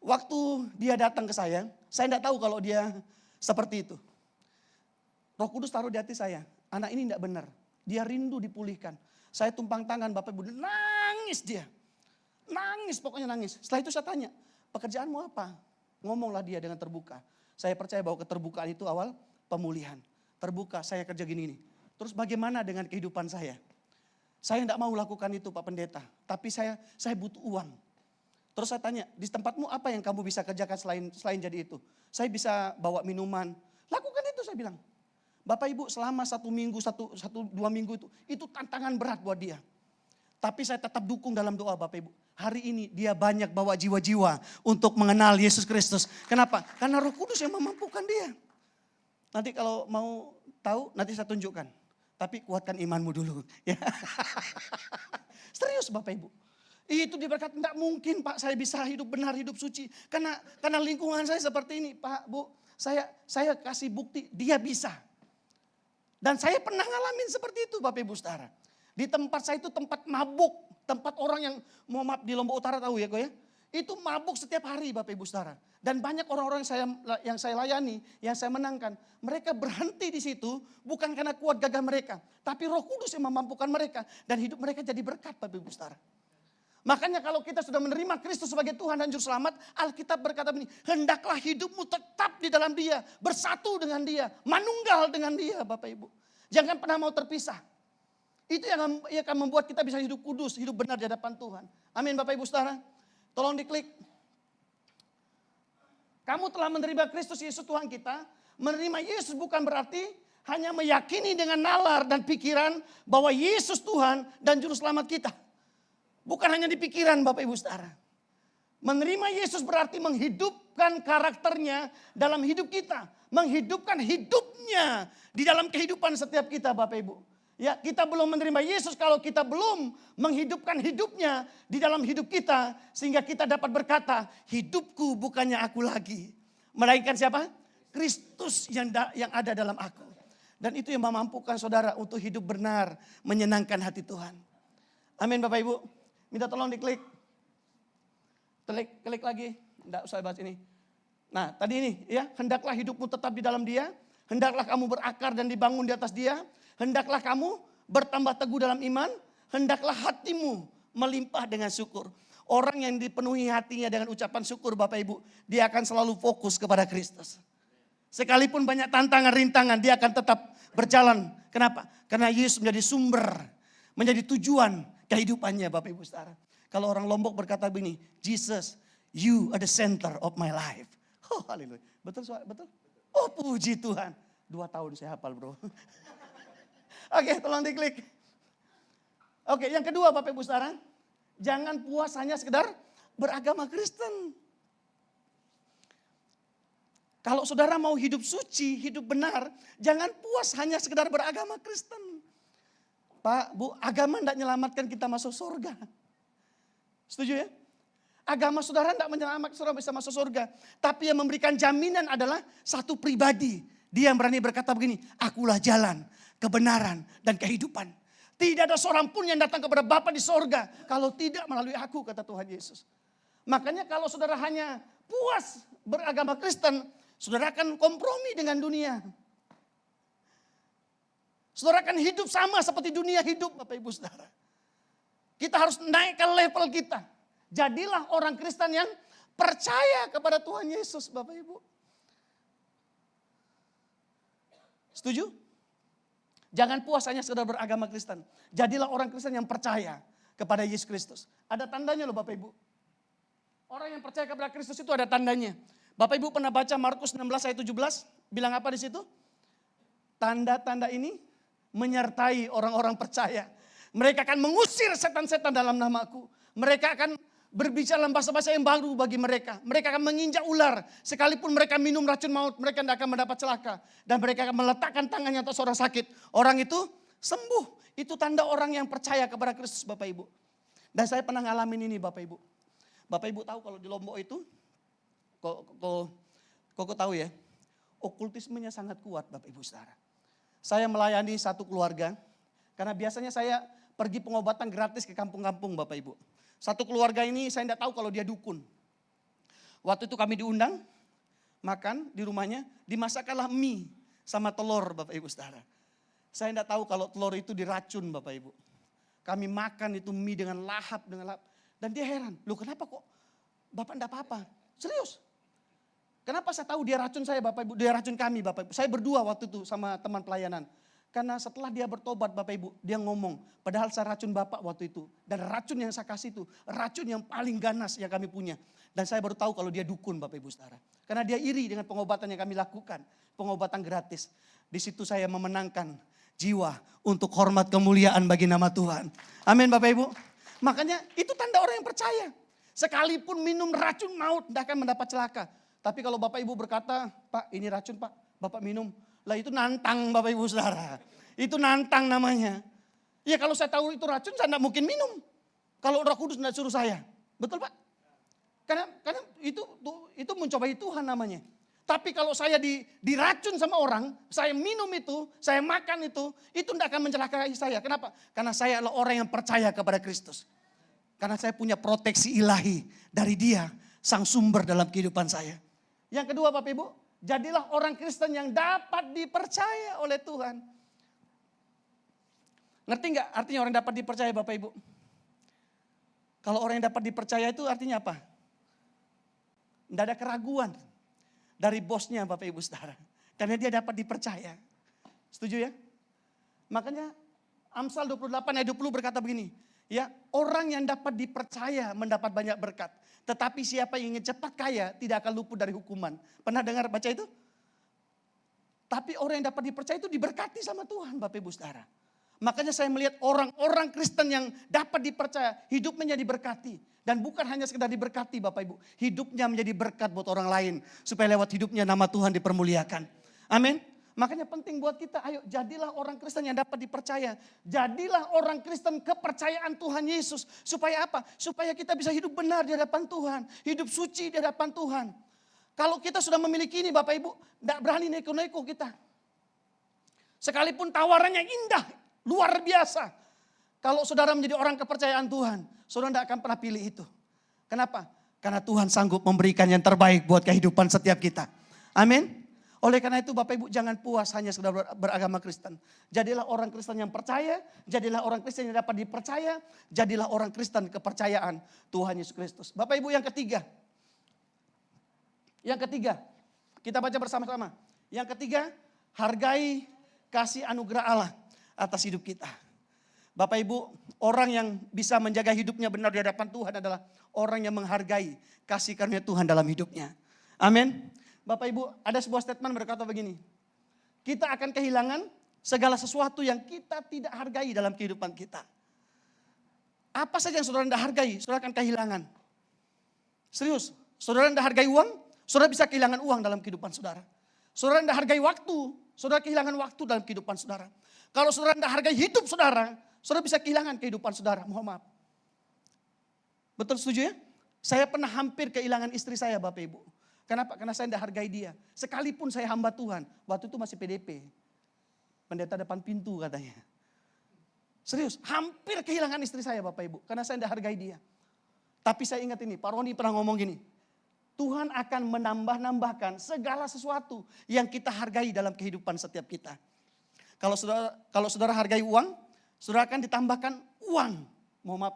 Waktu dia datang ke saya tidak tahu kalau dia seperti itu. Roh Kudus taruh di hati saya, anak ini tidak benar. Dia rindu dipulihkan. Saya tumpang tangan Bapak Ibu, nangis dia. Nangis, pokoknya nangis. Setelah itu saya tanya, pekerjaanmu apa? Ngomonglah dia dengan terbuka. Saya percaya bahwa keterbukaan itu awal pemulihan. Terbuka, saya kerja gini. Terus bagaimana dengan kehidupan saya? Saya tidak mau lakukan itu Pak Pendeta. Tapi saya butuh uang. Terus saya tanya, di tempatmu apa yang kamu bisa kerjakan selain jadi itu? Saya bisa bawa minuman. Lakukan itu saya bilang. Bapak Ibu selama 1 minggu, 2 minggu itu tantangan berat buat dia. Tapi saya tetap dukung dalam doa Bapak Ibu. Hari ini dia banyak bawa jiwa-jiwa untuk mengenal Yesus Kristus. Kenapa? Karena Roh Kudus yang memampukan dia. Nanti kalau mau tahu, nanti saya tunjukkan. Tapi kuatkan imanmu dulu. Ya. Serius Bapak Ibu. Itu dia berkata, enggak mungkin Pak saya bisa hidup benar, hidup suci. Karena lingkungan saya seperti ini Pak, Bu. Saya kasih bukti, dia bisa. Dan saya pernah ngalamin seperti itu Bapak Ibu Saudara. Di tempat saya itu tempat mabuk. Tempat orang yang, mau maaf di Lombok Utara tahu ya kok ya. Itu mabuk setiap hari Bapak Ibu Saudara. Dan banyak orang-orang yang saya layani, yang saya menangkan. Mereka berhenti di situ bukan karena kuat gagah mereka. Tapi Roh Kudus yang memampukan mereka. Dan hidup mereka jadi berkat Bapak Ibu Saudara. Makanya kalau kita sudah menerima Kristus sebagai Tuhan dan Juru Selamat, Alkitab berkata begini, hendaklah hidupmu tetap di dalam Dia, bersatu dengan Dia, manunggal dengan Dia Bapak Ibu. Jangan pernah mau terpisah. Itu yang akan membuat kita bisa hidup kudus, hidup benar di hadapan Tuhan. Amin Bapak Ibu Saudara. Tolong diklik. Kamu telah menerima Kristus Yesus Tuhan kita. Menerima Yesus bukan berarti hanya meyakini dengan nalar dan pikiran bahwa Yesus Tuhan dan Juru Selamat kita. Bukan hanya di pikiran Bapak Ibu Saudara. Menerima Yesus berarti menghidupkan karakternya dalam hidup kita. Menghidupkan hidupnya di dalam kehidupan setiap kita Bapak Ibu. Ya, kita belum menerima Yesus kalau kita belum menghidupkan hidupnya di dalam hidup kita. Sehingga kita dapat berkata, hidupku bukannya aku lagi. Melainkan siapa? Kristus yang ada dalam aku. Dan itu yang memampukan saudara untuk hidup benar, menyenangkan hati Tuhan. Amin Bapak Ibu. Minta tolong diklik. Klik lagi. Tidak usah bahas ini. Nah tadi ini ya, hendaklah hidupmu tetap di dalam Dia. Hendaklah kamu berakar dan dibangun di atas Dia. Hendaklah kamu bertambah teguh dalam iman. Hendaklah hatimu melimpah dengan syukur. Orang yang dipenuhi hatinya dengan ucapan syukur Bapak Ibu, dia akan selalu fokus kepada Kristus. Sekalipun banyak tantangan, rintangan, dia akan tetap berjalan. Kenapa? Karena Yesus menjadi sumber, menjadi tujuan kehidupannya Bapak Ibu Saudara. Kalau orang Lombok berkata begini, Jesus, you are the center of my life. Oh haleluya. Betul? Oh puji Tuhan. 2 tahun saya hafal bro. Oke, tolong diklik. Oke, yang kedua Bapak Ibu Saudara, jangan puas hanya sekedar beragama Kristen. Kalau saudara mau hidup suci, hidup benar, jangan puas hanya sekedar beragama Kristen. Pak, Bu, agama tidak menyelamatkan kita masuk surga. Setuju ya? Agama saudara tidak menyelamatkan saudara bisa masuk surga. Tapi yang memberikan jaminan adalah satu pribadi. Dia yang berani berkata begini, akulah jalan, kebenaran, dan kehidupan. Tidak ada seorang pun yang datang kepada Bapa di sorga kalau tidak melalui aku, kata Tuhan Yesus. Makanya kalau saudara hanya puas beragama Kristen, saudara akan kompromi dengan dunia. Saudara akan hidup sama seperti dunia hidup Bapak Ibu Saudara. Kita harus naikkan level kita. Jadilah orang Kristen yang percaya kepada Tuhan Yesus Bapak Ibu. Setuju? Jangan puas hanya sekedar beragama Kristen. Jadilah orang Kristen yang percaya kepada Yesus Kristus. Ada tandanya loh Bapak Ibu. Orang yang percaya kepada Kristus itu ada tandanya. Bapak Ibu pernah baca Markus 16 ayat 17? Bilang apa di situ? Tanda-tanda ini menyertai orang-orang percaya. Mereka akan mengusir setan-setan dalam namaku. Mereka akan berbicara dalam bahasa-bahasa yang baru bagi mereka. Mereka akan menginjak ular. Sekalipun mereka minum racun maut, mereka tidak akan mendapat celaka. Dan mereka akan meletakkan tangannya atas orang sakit. Orang itu sembuh. Itu tanda orang yang percaya kepada Kristus Bapak Ibu. Dan saya pernah ngalamin ini Bapak Ibu. Bapak Ibu tahu kalau di Lombok itu, kok tahu ya, okultismenya sangat kuat Bapak Ibu Saudara. Saya melayani satu keluarga, karena biasanya saya pergi pengobatan gratis ke kampung-kampung Bapak Ibu. Satu keluarga ini saya tidak tahu kalau dia dukun. Waktu itu kami diundang, makan di rumahnya, dimasakkanlah mie sama telur Bapak Ibu Saudara. Saya tidak tahu kalau telur itu diracun Bapak Ibu. Kami makan itu mie dengan lahap. Dan dia heran, loh kenapa kok Bapak tidak apa-apa? Serius. Kenapa saya tahu dia racun saya Bapak Ibu, dia racun kami Bapak Ibu. Saya berdua waktu itu sama teman pelayanan. Karena setelah dia bertobat Bapak Ibu, dia ngomong, padahal saya racun Bapak waktu itu. Dan racun yang saya kasih itu, racun yang paling ganas yang kami punya. Dan saya baru tahu kalau dia dukun Bapak Ibu saudara. Karena dia iri dengan pengobatan yang kami lakukan. Pengobatan gratis. Di situ saya memenangkan jiwa untuk hormat kemuliaan bagi nama Tuhan. Amin Bapak Ibu. Makanya itu tanda orang yang percaya. Sekalipun minum racun maut tidak akan mendapat celaka. Tapi kalau Bapak Ibu berkata, Pak ini racun Pak, Bapak minum. Lah itu nantang Bapak Ibu saudara. Itu nantang namanya. Ya kalau saya tahu itu racun saya tidak mungkin minum. Kalau Roh Kudus tidak suruh saya. Betul Pak? Karena itu mencobai Tuhan namanya. Tapi kalau saya diracun sama orang, saya minum itu, saya makan itu tidak akan mencelakai saya. Kenapa? Karena saya adalah orang yang percaya kepada Kristus. Karena saya punya proteksi ilahi dari Dia, Sang Sumber dalam kehidupan saya. Yang kedua Bapak Ibu, jadilah orang Kristen yang dapat dipercaya oleh Tuhan. Ngerti nggak artinya orang dapat dipercaya Bapak Ibu? Kalau orang yang dapat dipercaya itu artinya apa? Tidak ada keraguan dari bosnya Bapak Ibu saudara. Karena dia dapat dipercaya. Setuju ya? Makanya Amsal 28 ayat 20 berkata begini. Ya, orang yang dapat dipercaya mendapat banyak berkat. Tetapi siapa yang ingin cepat kaya tidak akan luput dari hukuman. Pernah dengar baca itu? Tapi orang yang dapat dipercaya itu diberkati sama Tuhan Bapak Ibu saudara. Makanya saya melihat orang-orang Kristen yang dapat dipercaya hidupnya diberkati. Dan bukan hanya sekedar diberkati Bapak Ibu. Hidupnya menjadi berkat buat orang lain. Supaya lewat hidupnya nama Tuhan dipermuliakan. Amin. Makanya penting buat kita, ayo jadilah orang Kristen yang dapat dipercaya. Jadilah orang Kristen kepercayaan Tuhan Yesus. Supaya apa? Supaya kita bisa hidup benar di hadapan Tuhan. Hidup suci di hadapan Tuhan. Kalau kita sudah memiliki ini Bapak Ibu, tidak berani neko-neko kita. Sekalipun tawarannya indah, luar biasa. Kalau saudara menjadi orang kepercayaan Tuhan, saudara tidak akan pernah pilih itu. Kenapa? Karena Tuhan sanggup memberikan yang terbaik buat kehidupan setiap kita. Amin. Oleh karena itu Bapak Ibu jangan puas hanya sekedar beragama Kristen. Jadilah orang Kristen yang percaya, jadilah orang Kristen yang dapat dipercaya, jadilah orang Kristen kepercayaan Tuhan Yesus Kristus. Bapak Ibu yang ketiga. Yang ketiga, kita baca bersama-sama. Yang ketiga, hargai kasih anugerah Allah atas hidup kita. Bapak Ibu, orang yang bisa menjaga hidupnya benar di hadapan Tuhan adalah orang yang menghargai kasih karunia Tuhan dalam hidupnya. Amin. Bapak Ibu, ada sebuah statement berkata begini. Kita akan kehilangan segala sesuatu yang kita tidak hargai dalam kehidupan kita. Apa saja yang saudara tidak hargai, saudara akan kehilangan. Serius, saudara tidak hargai uang, saudara bisa kehilangan uang dalam kehidupan saudara. Saudara tidak hargai waktu, saudara kehilangan waktu dalam kehidupan saudara. Kalau saudara tidak hargai hidup saudara, saudara bisa kehilangan kehidupan saudara. Mohon maaf. Betul setuju ya? Saya pernah hampir kehilangan istri saya Bapak Ibu. Kenapa? Karena saya tidak hargai dia. Sekalipun saya hamba Tuhan, waktu itu masih PDP. Pendeta depan pintu katanya. Serius, hampir kehilangan istri saya Bapak Ibu. Karena saya tidak hargai dia. Tapi saya ingat ini, Pak Roni pernah ngomong gini. Tuhan akan menambah-nambahkan segala sesuatu yang kita hargai dalam kehidupan setiap kita. Kalau saudara hargai uang, saudara akan ditambahkan uang. Mohon maaf,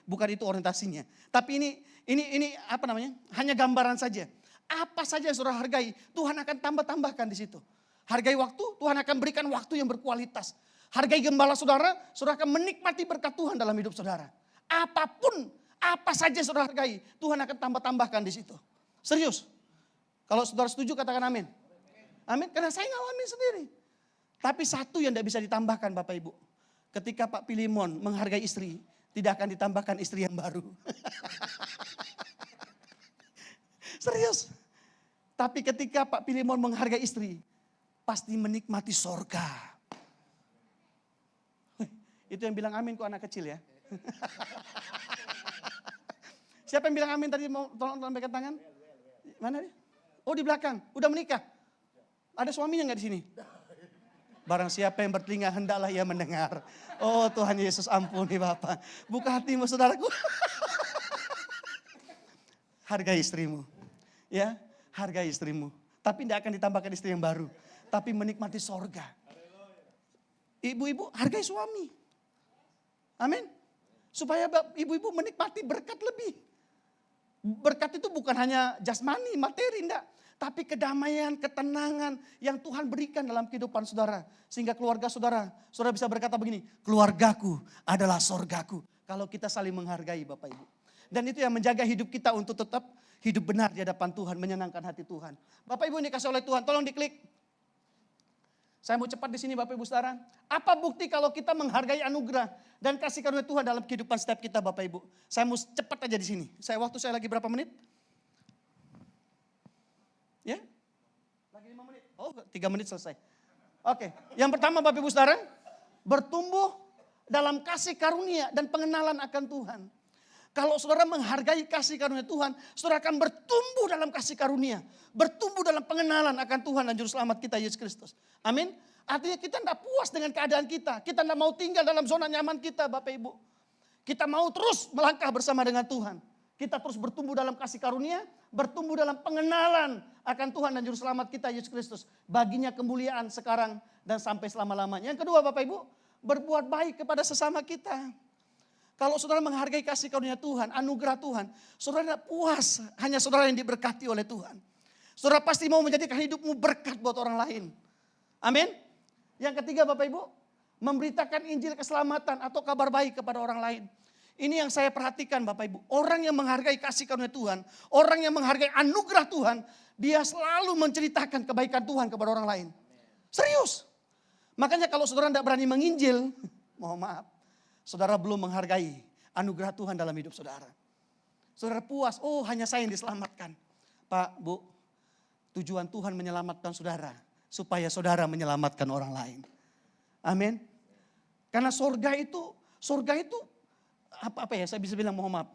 bukan itu orientasinya. Tapi ini apa namanya? Hanya gambaran saja. Apa saja yang saudara hargai, Tuhan akan tambah-tambahkan di situ. Hargai waktu, Tuhan akan berikan waktu yang berkualitas. Hargai gembala saudara, saudara akan menikmati berkat Tuhan dalam hidup saudara. Apapun, apa saja saudara hargai, Tuhan akan tambah-tambahkan di situ. Serius. Kalau saudara setuju katakan amin. Amin, karena saya ngalamin sendiri. Tapi satu yang tidak bisa ditambahkan Bapak Ibu. Ketika Pak Pilimon menghargai istri, tidak akan ditambahkan istri yang baru. Serius. Tapi ketika Pak Pilimon menghargai istri, pasti menikmati sorga. Itu yang bilang amin kok anak kecil ya. Siapa yang bilang amin tadi mau tolong lambaikan tangan? Mana dia? Oh di belakang, udah menikah. Ada suaminya nggak di sini? Barang siapa yang bertelinga hendaklah ia mendengar. Oh Tuhan Yesus ampuni Bapak. Buka hatimu saudaraku. Hargai istrimu. Ya, hargai istrimu. Tapi tidak akan ditambahkan istri yang baru. Tapi menikmati sorga. Ibu-ibu hargai suami. Amin. Supaya ibu-ibu menikmati berkat lebih. Berkat itu bukan hanya jasmani, materi, enggak. Tapi kedamaian, ketenangan yang Tuhan berikan dalam kehidupan saudara. Sehingga keluarga saudara bisa berkata begini, keluargaku adalah sorgaku. Kalau kita saling menghargai Bapak Ibu. Dan itu yang menjaga hidup kita untuk tetap hidup benar di hadapan Tuhan, menyenangkan hati Tuhan. Bapak Ibu ini dikasih oleh Tuhan, tolong diklik. Saya mau cepat di sini Bapak Ibu saudara. Apa bukti kalau kita menghargai anugerah dan kasih karunia Tuhan dalam kehidupan setiap kita Bapak Ibu? Saya mau cepat aja di sini. Waktu saya lagi berapa menit? Ya? Lagi 5 menit. Oh, 3 menit selesai. Oke, yang pertama Bapak Ibu saudara, bertumbuh dalam kasih karunia dan pengenalan akan Tuhan. Kalau saudara menghargai kasih karunia Tuhan, saudara akan bertumbuh dalam kasih karunia. Bertumbuh dalam pengenalan akan Tuhan dan Juru Selamat kita Yesus Kristus. Amin. Artinya kita tidak puas dengan keadaan kita. Kita tidak mau tinggal dalam zona nyaman kita Bapak Ibu. Kita mau terus melangkah bersama dengan Tuhan. Kita terus bertumbuh dalam kasih karunia. Bertumbuh dalam pengenalan akan Tuhan dan Juru Selamat kita Yesus Kristus. Baginya kemuliaan sekarang dan sampai selama-lamanya. Yang kedua Bapak Ibu, berbuat baik kepada sesama kita. Kalau saudara menghargai kasih karunia Tuhan, anugerah Tuhan, saudara tidak puas hanya saudara yang diberkati oleh Tuhan. Saudara pasti mau menjadikan hidupmu berkat buat orang lain. Amin. Yang ketiga Bapak Ibu, memberitakan Injil keselamatan atau kabar baik kepada orang lain. Ini yang saya perhatikan Bapak Ibu. Orang yang menghargai kasih karunia Tuhan, orang yang menghargai anugerah Tuhan, dia selalu menceritakan kebaikan Tuhan kepada orang lain. Serius. Makanya kalau saudara tidak berani menginjil, mohon maaf. Saudara belum menghargai anugerah Tuhan dalam hidup saudara. Saudara puas, oh hanya saya yang diselamatkan. Pak, Bu, tujuan Tuhan menyelamatkan saudara. Supaya saudara menyelamatkan orang lain. Amin. Karena surga itu apa ya, saya bisa bilang mohon maaf.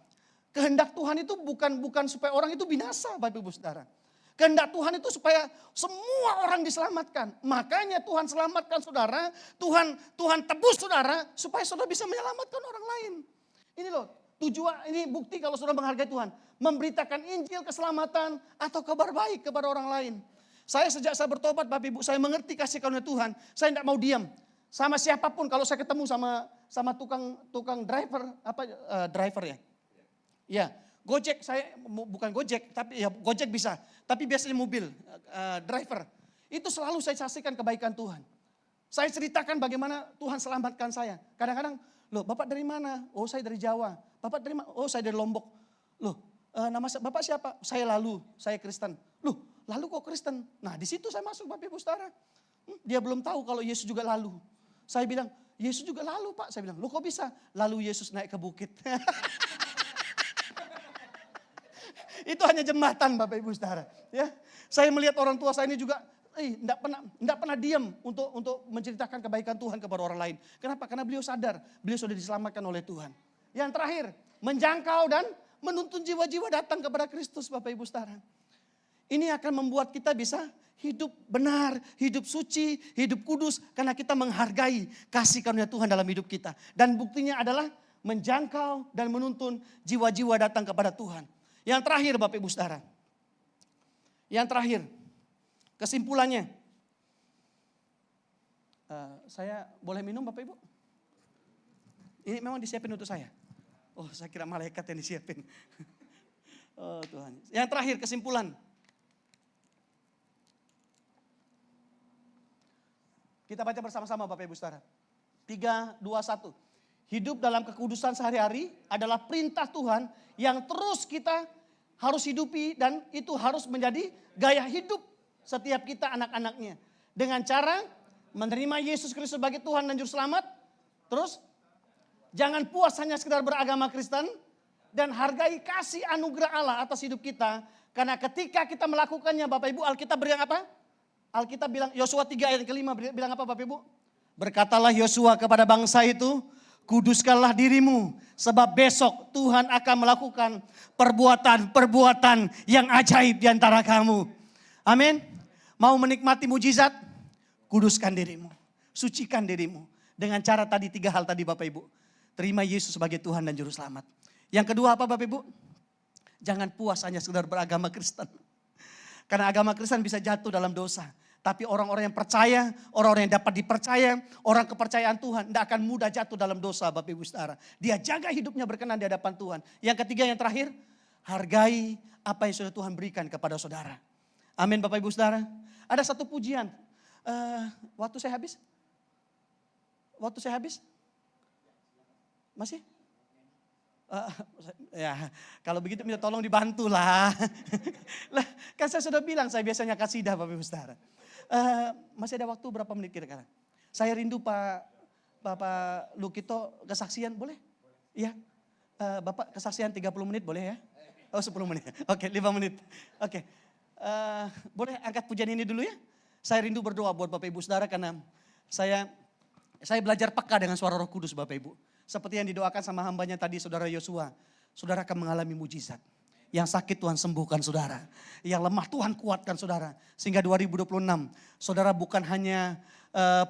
Kehendak Tuhan itu bukan supaya orang itu binasa Bapak Ibu Saudara. Kehendak Tuhan itu supaya semua orang diselamatkan. Makanya Tuhan selamatkan saudara, Tuhan tebus saudara supaya saudara bisa menyelamatkan orang lain. Ini loh, tujuan ini bukti kalau saudara menghargai Tuhan, memberitakan Injil keselamatan atau kabar baik kepada orang lain. Sejak saya bertobat Bapak Ibu, saya mengerti kasih karunia Tuhan. Saya tidak mau diam. Sama siapapun kalau saya ketemu sama tukang driver, driver ya. Ya, Gojek saya bukan Gojek, tapi ya Gojek bisa. Tapi biasanya mobil, driver. Itu selalu saya saksikan kebaikan Tuhan. Saya ceritakan bagaimana Tuhan selamatkan saya. Kadang-kadang, loh Bapak dari mana? Oh saya dari Jawa. Bapak dari mana? Oh saya dari Lombok. Loh nama Bapak siapa? Saya saya Kristen. Loh lalu kok Kristen? Nah di situ saya masuk Bapak Ibu Saudara. Dia belum tahu kalau Yesus juga lalu. Saya bilang, Yesus juga lalu Pak. Saya bilang, loh kok bisa? Lalu Yesus naik ke bukit. Itu hanya jembatan Bapak Ibu Saudara. Ya, saya melihat orang tua saya ini juga enggak pernah diam untuk menceritakan kebaikan Tuhan kepada orang lain. Kenapa? Karena beliau sadar, beliau sudah diselamatkan oleh Tuhan. Yang terakhir, menjangkau dan menuntun jiwa-jiwa datang kepada Kristus Bapak Ibu Saudara. Ini akan membuat kita bisa hidup benar, hidup suci, hidup kudus. Karena kita menghargai kasih karunia Tuhan dalam hidup kita. Dan buktinya adalah menjangkau dan menuntun jiwa-jiwa datang kepada Tuhan. Yang terakhir Bapak Ibu Saudara. Yang terakhir, kesimpulannya. Saya boleh minum Bapak Ibu? Ini memang disiapin untuk saya. Oh saya kira malaikat yang disiapin. Oh Tuhan. Yang terakhir kesimpulan. Kita baca bersama-sama Bapak Ibu Saudara. 3, 2, 1. Hidup dalam kekudusan sehari-hari adalah perintah Tuhan yang terus kita harus hidupi dan itu harus menjadi gaya hidup setiap kita anak-anaknya. Dengan cara menerima Yesus Kristus sebagai Tuhan dan Juru Selamat. Terus jangan puas hanya sekedar beragama Kristen dan hargai kasih anugerah Allah atas hidup kita. Karena ketika kita melakukannya Bapak Ibu, Alkitab bilang apa? Alkitab bilang, Yosua 3 ayat ke-5 bilang apa Bapak Ibu? Berkatalah Yosua kepada bangsa itu, kuduskanlah dirimu sebab besok Tuhan akan melakukan perbuatan-perbuatan yang ajaib di antara kamu. Amin. Mau menikmati mujizat? Kuduskan dirimu, sucikan dirimu. Dengan cara tadi 3 hal tadi Bapak Ibu. Terima Yesus sebagai Tuhan dan Juru Selamat. Yang kedua apa Bapak Ibu? Jangan puas hanya sekedar beragama Kristen. Karena agama Kristen bisa jatuh dalam dosa. Tapi orang-orang yang percaya, orang-orang yang dapat dipercaya, orang kepercayaan Tuhan tidak akan mudah jatuh dalam dosa Bapak Ibu Saudara. Dia jaga hidupnya berkenan di hadapan Tuhan. Yang ketiga yang terakhir, hargai apa yang sudah Tuhan berikan kepada saudara. Amin Bapak Ibu Saudara. Ada satu pujian. Waktu saya habis? Waktu saya habis? Masih? Ya, kalau begitu minta tolong dibantu lah. Lah, kan saya sudah bilang saya biasanya kasidah Bapak Ibu Saudara. Masih ada waktu berapa menit kira-kira? Saya rindu Bapak Lukito kesaksian boleh? Iya. Bapak kesaksian 30 menit boleh ya? Oh 10 menit. Oke 5 menit. Oke. Boleh angkat pujian ini dulu ya? Saya rindu berdoa buat Bapak Ibu Saudara karena saya belajar peka dengan suara Roh Kudus Bapak Ibu. Seperti yang didoakan sama hambanya tadi Saudara Yosua. Saudara akan mengalami mujizat. Yang sakit Tuhan sembuhkan saudara. Yang lemah Tuhan kuatkan saudara. Sehingga 2026 saudara bukan hanya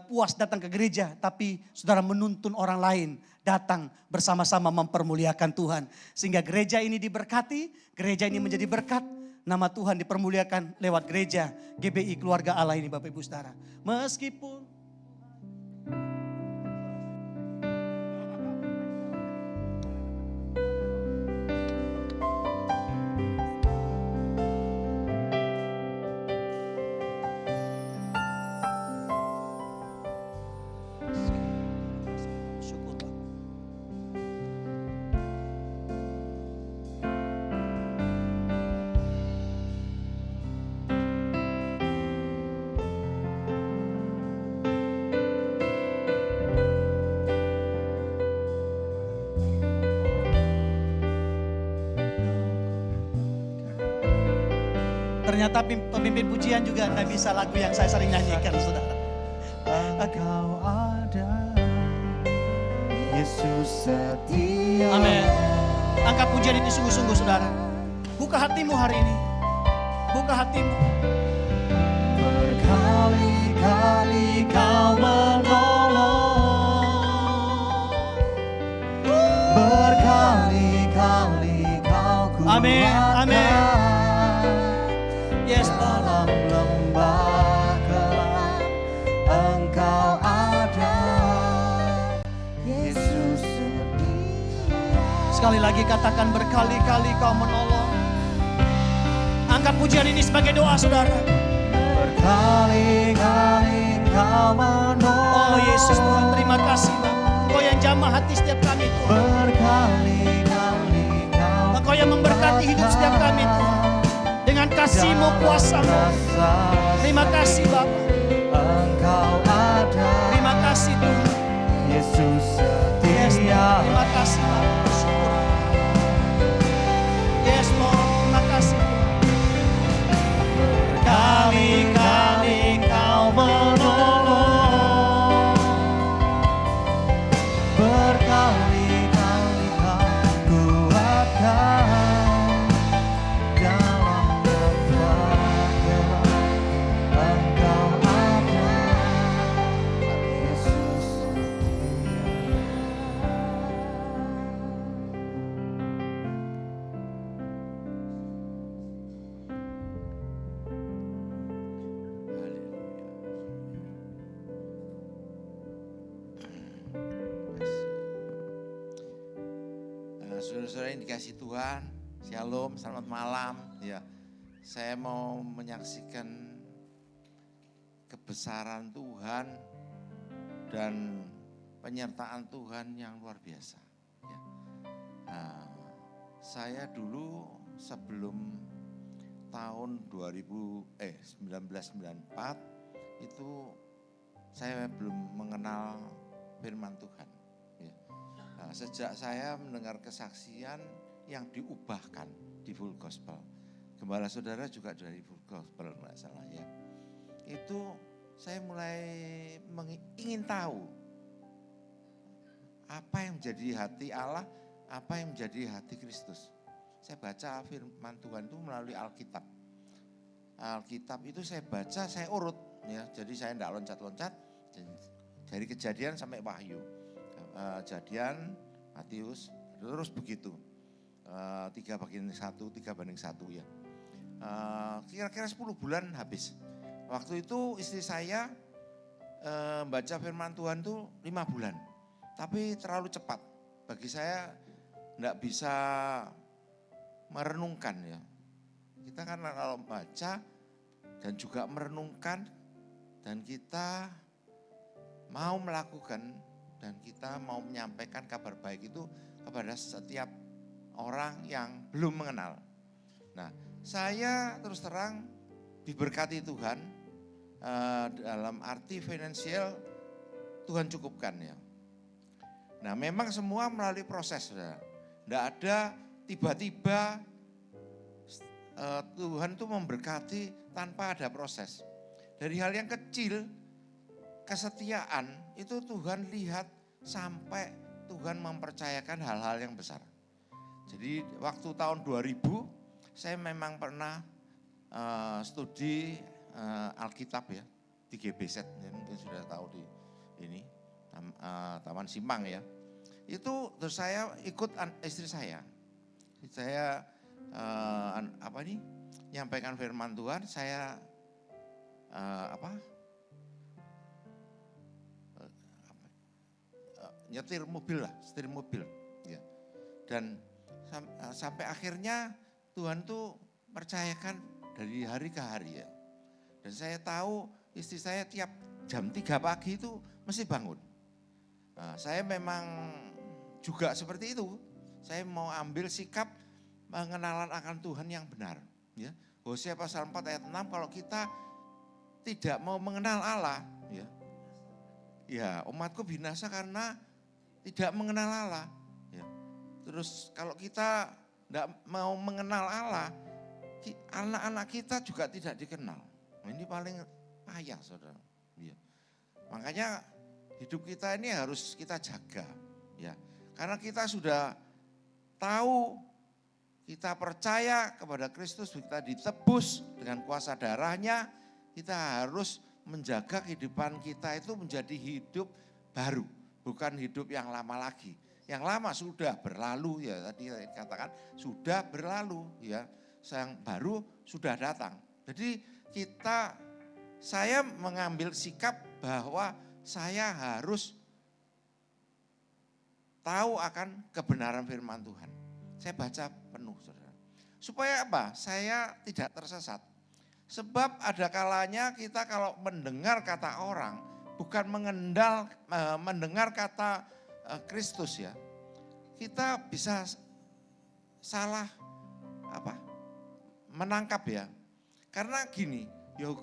puas datang ke gereja. Tapi saudara menuntun orang lain datang bersama-sama mempermuliakan Tuhan. Sehingga gereja ini diberkati, gereja ini menjadi berkat. Nama Tuhan dipermuliakan lewat gereja GBI Keluarga Allah ini Bapak Ibu Saudara. Meskipun ternyata pemimpin pujian juga tidak bisa lagu yang saya sering nyanyikan saudara. Engkau ada, Yesus setia. Amin. Angkat pujian ini sungguh-sungguh saudara. Buka hatimu hari ini. Buka hatimu. Berkali-kali kau menolong, berkali-kali kau kuatkan. Amin, amin. Yes, dalam lembah gelap Engkau ada, Yesus setia. sekali lagi katakan berkali-kali kau menolong. Angkat pujian ini sebagai doa saudara. Berkali-kali kau menolong. Oh Yesus Tuhan terima kasih Bapa. Engkau yang jamah hati setiap kami Tuhan. Berkali-kali kau Engkau yang memberkati hidup setiap kami Tuhan. Dengan kasih-Mu, kuasa-Mu. Terima kasih Bapa. Engkau ada, Terima kasih Tuhan. Yesus Yes, setia. Tuhan. Terima kasih Bapa. Bersyukur. Yes Lord, terima kasih Tuhan. Berkali-kali kau menolong, berkali-kali kau kuatkan. Dalam lembah gelap Engkau ada, Yesus setia. Saudara-saudara yang dikasih Tuhan, Shalom, selamat malam. Ya, saya mau menyaksikan kebesaran Tuhan dan penyertaan Tuhan yang luar biasa. Ya. Saya dulu sebelum tahun 1994 itu saya belum mengenal firman Tuhan. Ya. Sejak saya mendengar kesaksian yang diubahkan di Full Gospel, gembala saudara juga dari Full Gospel nggak salah ya. Itu saya mulai ingin tahu apa yang menjadi hati Allah, apa yang menjadi hati Kristus. Saya baca firman Tuhan itu melalui Alkitab. Alkitab itu saya baca, saya urut ya. Jadi saya tidak loncat-loncat dari Kejadian sampai Wahyu. Kejadian, Matius, terus begitu. 3 banding 1 ya. Kira-kira 10 bulan habis. Waktu itu istri saya baca firman Tuhan tuh 5 bulan. Tapi terlalu cepat. Bagi saya enggak bisa merenungkan ya. Kita kan kalau baca dan juga merenungkan dan kita mau melakukan dan kita mau menyampaikan kabar baik itu kepada setiap orang yang belum mengenal. Nah, saya terus terang diberkati Tuhan dalam arti finansial Tuhan cukupkan ya. Nah, memang semua melalui proses, saudara. Tidak ada tiba-tiba Tuhan itu memberkati tanpa ada proses. Dari hal yang kecil, kesetiaan itu Tuhan lihat sampai Tuhan mempercayakan hal-hal yang besar. Jadi waktu tahun 2000 saya memang pernah studi Alkitab ya di GBZ, ya, mungkin sudah tahu di ini Taman Simpang ya. Itu terus saya ikut istri saya. Saya nyampaikan firman Tuhan, saya nyetir mobil lah, setir mobil ya. Dan sampai akhirnya Tuhan tuh percayakan dari hari ke hari ya. Dan saya tahu istri saya tiap jam 3 pagi itu mesti bangun. Nah, saya memang juga seperti itu. Saya mau ambil sikap pengenalan akan Tuhan yang benar. Ya. Hosea pasal 4 ayat 6, kalau kita tidak mau mengenal Allah, ya umatku binasa karena tidak mengenal Allah. Ya. Terus kalau kita tidak mau mengenal Allah, anak-anak kita juga tidak dikenal. Nah, ini paling payah, saudara. Ya. Makanya hidup kita ini harus kita jaga. Ya. Karena kita sudah tahu, kita percaya kepada Kristus, kita ditebus dengan kuasa darahnya, kita harus menjaga kehidupan kita itu menjadi hidup baru, bukan hidup yang lama lagi. Yang lama sudah berlalu ya, tadi katakan sudah berlalu ya, yang baru sudah datang. Jadi saya mengambil sikap bahwa saya harus tahu akan kebenaran firman Tuhan. Saya baca penuh, saudara. Supaya apa? Saya tidak tersesat. Sebab ada kalanya kita kalau mendengar kata orang, bukan mendengar kata Kristus ya. Kita bisa salah menangkap ya. Karena gini,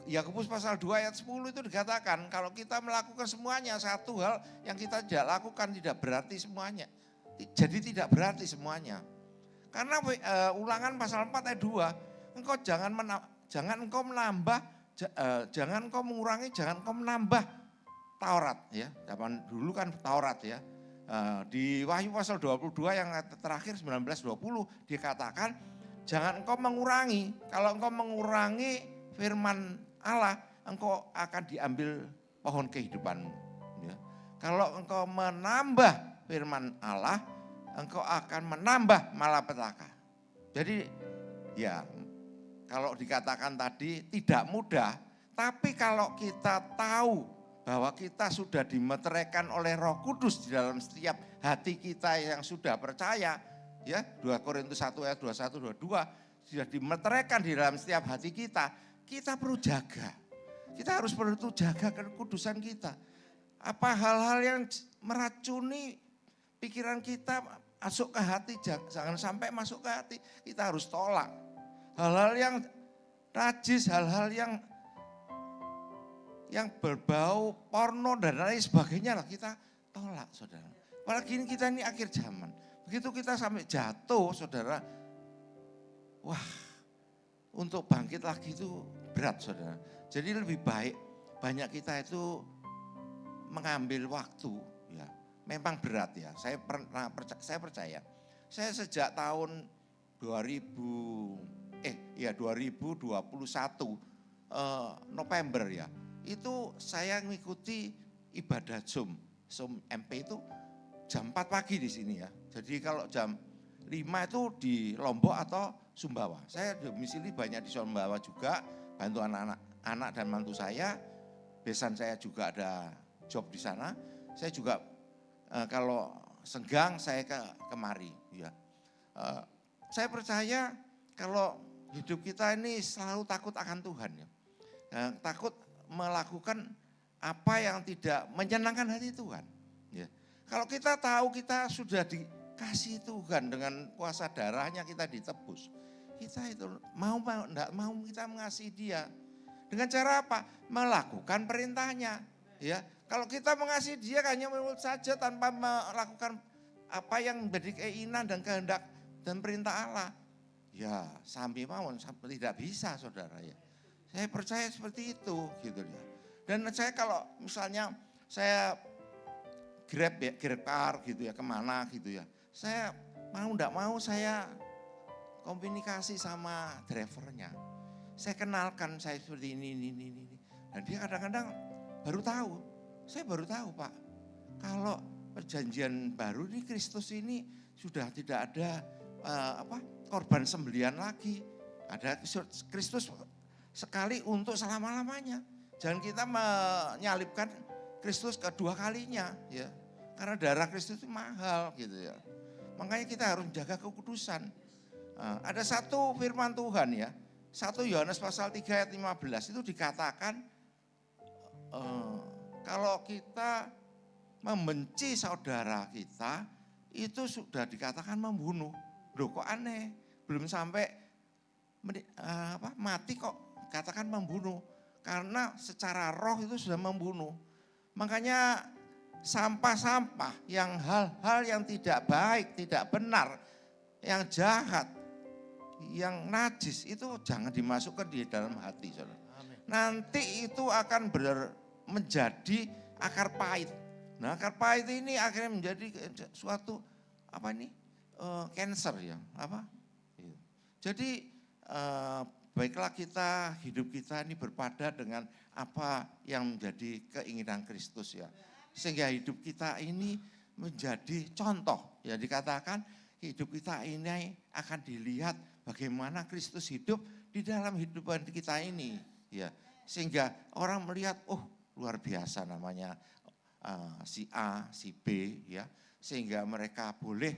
Yakobus pasal 2 ayat 10 itu dikatakan kalau kita melakukan semuanya, satu hal yang kita tidak lakukan tidak berarti semuanya. Jadi tidak berarti semuanya. Karena Ulangan pasal 4 ayat 2, jangan engkau menambah, jangan engkau mengurangi, jangan engkau menambah Taurat ya. Zaman dulu kan Taurat ya. Di Wahyu pasal 22 yang terakhir 19-20 dikatakan jangan engkau mengurangi. Kalau engkau mengurangi firman Allah, engkau akan diambil pohon kehidupanmu. Ya. Kalau engkau menambah firman Allah, engkau akan menambah malapetaka. Jadi ya kalau dikatakan tadi tidak mudah, tapi kalau kita tahu bahwa kita sudah dimeteraikan oleh Roh Kudus di dalam setiap hati kita yang sudah percaya, ya 2 Korintus 1 ayat 21 22 sudah dimeteraikan di dalam setiap hati kita perlu jaga. Kita harus perlu jaga kekudusan kita. Apa hal-hal yang meracuni pikiran kita masuk ke hati, jangan sampai masuk ke hati, kita harus tolak. Hal-hal yang najis, hal-hal yang berbau porno dan lain sebagainya lah kita tolak, saudara. Apalagi kita ini akhir zaman. Begitu kita sampai jatuh, saudara, wah, untuk bangkit lagi itu berat, saudara. Jadi lebih baik banyak kita itu mengambil waktu, ya. Memang berat ya, saya percaya. Saya sejak tahun 2021 November ya, itu saya mengikuti ibadah Zoom MP itu jam 4 pagi di sini ya. Jadi kalau jam 5 itu di Lombok atau Sumbawa. Saya domisili banyak di Sumbawa juga, bantu anak-anak anak dan mantu saya, besan saya juga ada job di sana. Saya juga kalau senggang saya kemari. Ya. Saya percaya kalau hidup kita ini selalu takut akan Tuhan. Ya. Takut melakukan apa yang tidak menyenangkan hati Tuhan. Ya. Kalau kita tahu kita sudah dikasih Tuhan dengan kuasa darahnya kita ditebus. Kita itu enggak mau kita mengasihi dia. Dengan cara apa? Melakukan perintahnya. Ya, kalau kita mengasihi dia hanya menurut saja tanpa melakukan apa yang menjadi keinginan dan kehendak dan perintah Allah. Ya, sampai mawon tidak bisa saudara ya. Saya percaya seperti itu gitu ya. Dan saya kalau misalnya saya grab car gitu ya kemana gitu ya. Saya enggak mau saya komunikasi sama drivernya. Saya kenalkan saya seperti ini. Dan dia kadang-kadang baru tahu. Saya baru tahu Pak. Kalau perjanjian baru ini Kristus ini sudah tidak ada korban sembelihan lagi. Ada Kristus sekali untuk selama-lamanya. Jangan kita menyalibkan Kristus kedua kalinya ya. Karena darah Kristus itu mahal gitu ya. Makanya kita harus menjaga kekudusan. Ada satu firman Tuhan ya. 1 Yohanes pasal 3 ayat 15 itu dikatakan kalau kita membenci saudara kita itu sudah dikatakan membunuh. Loh kok aneh, belum sampai mati kok katakan membunuh. Karena secara roh itu sudah membunuh. Makanya sampah-sampah yang hal-hal yang tidak baik, tidak benar, yang jahat, yang najis itu jangan dimasukkan di dalam hati. Saudara. Nanti itu akan menjadi akar pahit. Nah akar pahit ini akhirnya menjadi suatu cancer ya. Jadi baiklah kita hidup kita ini berpada dengan apa yang menjadi keinginan Kristus ya. Sehingga hidup kita ini menjadi contoh. Ya dikatakan hidup kita ini akan dilihat bagaimana Kristus hidup di dalam hidupan kita ini. Ya, sehingga orang melihat, oh luar biasa namanya si A, si B. Ya, sehingga mereka boleh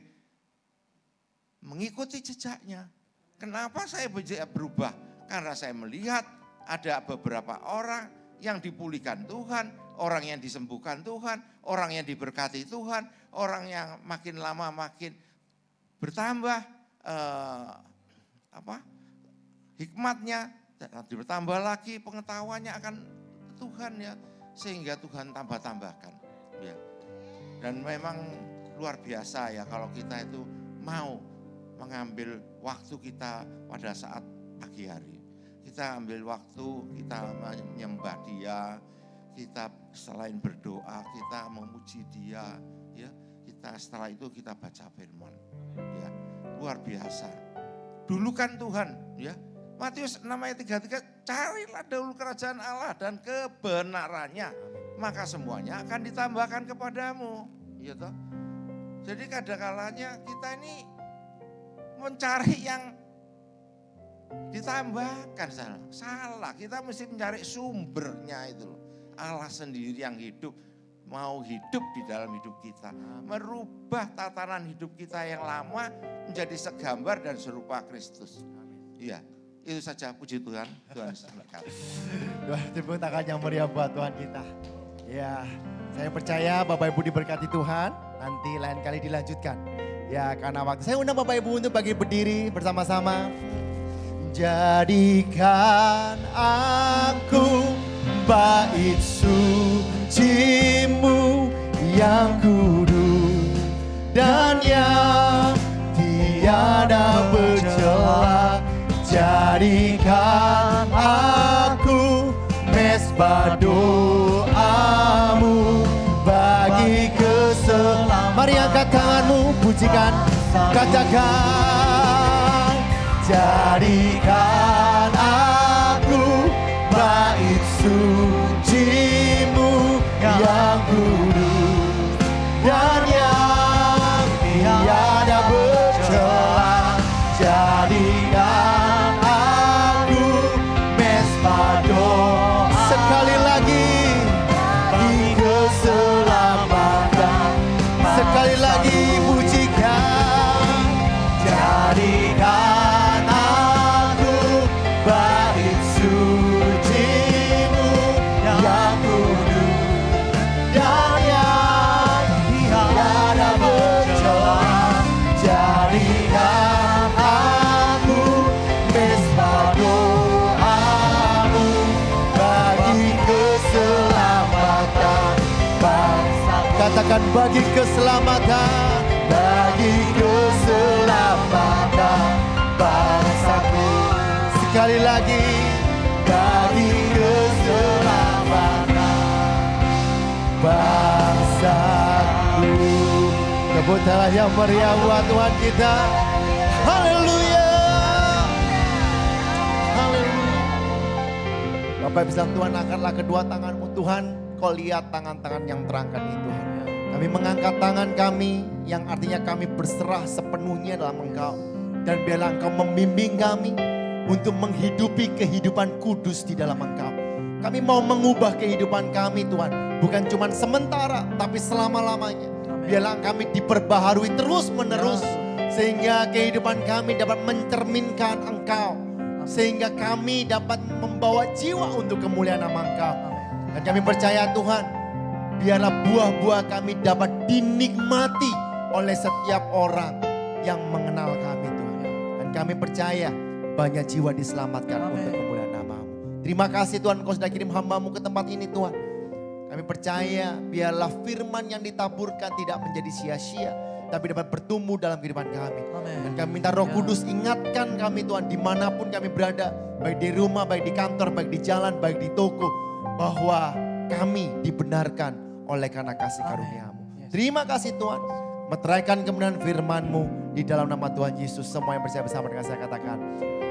mengikuti jejaknya. Kenapa saya berubah? Karena saya melihat ada beberapa orang yang dipulihkan Tuhan, orang yang disembuhkan Tuhan, orang yang diberkati Tuhan, orang yang makin lama makin bertambah hikmatnya, bertambah lagi pengetahuannya akan Tuhan ya, sehingga Tuhan tambah-tambahkan ya. Dan memang luar biasa ya kalau kita itu mau mengambil waktu kita pada saat pagi hari. Kita ambil waktu, kita menyembah Dia, kita selain berdoa, kita memuji Dia, ya. Kita setelah itu kita baca firman, ya. Luar biasa. Dulu kan Tuhan, ya. Matius 6 ayat 33, carilah dahulu kerajaan Allah dan kebenarannya, maka semuanya akan ditambahkan kepadamu, ya toh. Jadi kadang-kalanya kita ini mencari yang ditambahkan, salah. Kita mesti mencari sumbernya itu loh. Allah sendiri yang hidup, mau hidup di dalam hidup kita. Merubah tatanan hidup kita yang lama menjadi segambar dan serupa Kristus. Iya, itu saja, puji Tuhan. Tuhan memberkati. Tepuk tangan yang meriah buat Tuhan kita. Ya, saya percaya Bapak Ibu diberkati Tuhan. Nanti lain kali dilanjutkan. Ya, karena waktu. Saya undang Bapak Ibu untuk bagi berdiri bersama-sama. Jadikan aku bait suci-Mu yang kudus dan yang tiada bercela. Jadikan aku mesbah doa-Mu bagi keselamatan. Mari angkat tanganmu, pujikan, katakan. Jadikan aku bait suci-Mu yang kudus dan yang tiada bercela. Jadikan aku mesbah doa. bagi keselamatan, bagi keselamatan bangsaku. Sekali lagi, bagi keselamatan bangsaku. Tepuk tangan yang meriah buat Tuhan kita. Haleluya. Haleluya. Bapak bilang, Tuhan, angkatlah kedua tanganmu. Tuhan, kau lihat tangan-tangan yang terangkat ini, Tuhan. Kami mengangkat tangan kami, yang artinya kami berserah sepenuhnya dalam Engkau. Dan biarlah Engkau membimbing kami untuk menghidupi kehidupan kudus di dalam Engkau. Kami mau mengubah kehidupan kami, Tuhan. Bukan cuma sementara, tapi selama-lamanya. Biarlah kami diperbaharui terus-menerus. Sehingga kehidupan kami dapat mencerminkan Engkau. Sehingga kami dapat membawa jiwa untuk kemuliaan nama Engkau. Dan kami percaya, Tuhan, biarlah buah-buah kami dapat dinikmati oleh setiap orang yang mengenal kami, Tuhan. Dan kami percaya banyak jiwa diselamatkan untuk kemuliaan nama-Mu. Terima kasih Tuhan, Kau sudah kirim hamba-Mu ke tempat ini, Tuhan. Kami percaya biarlah firman yang ditaburkan tidak menjadi sia-sia, tapi dapat bertumbuh dalam kehidupan kami. Dan kami minta Roh Kudus ingatkan kami, Tuhan, dimanapun kami berada, baik di rumah, baik di kantor, baik di jalan, baik di toko, bahwa kami dibenarkan oleh karena kasih karunia-Mu. Terima kasih Tuhan, meteraikan kebenaran firman-Mu di dalam nama Tuhan Yesus. Semua yang percaya bersama dengan saya katakan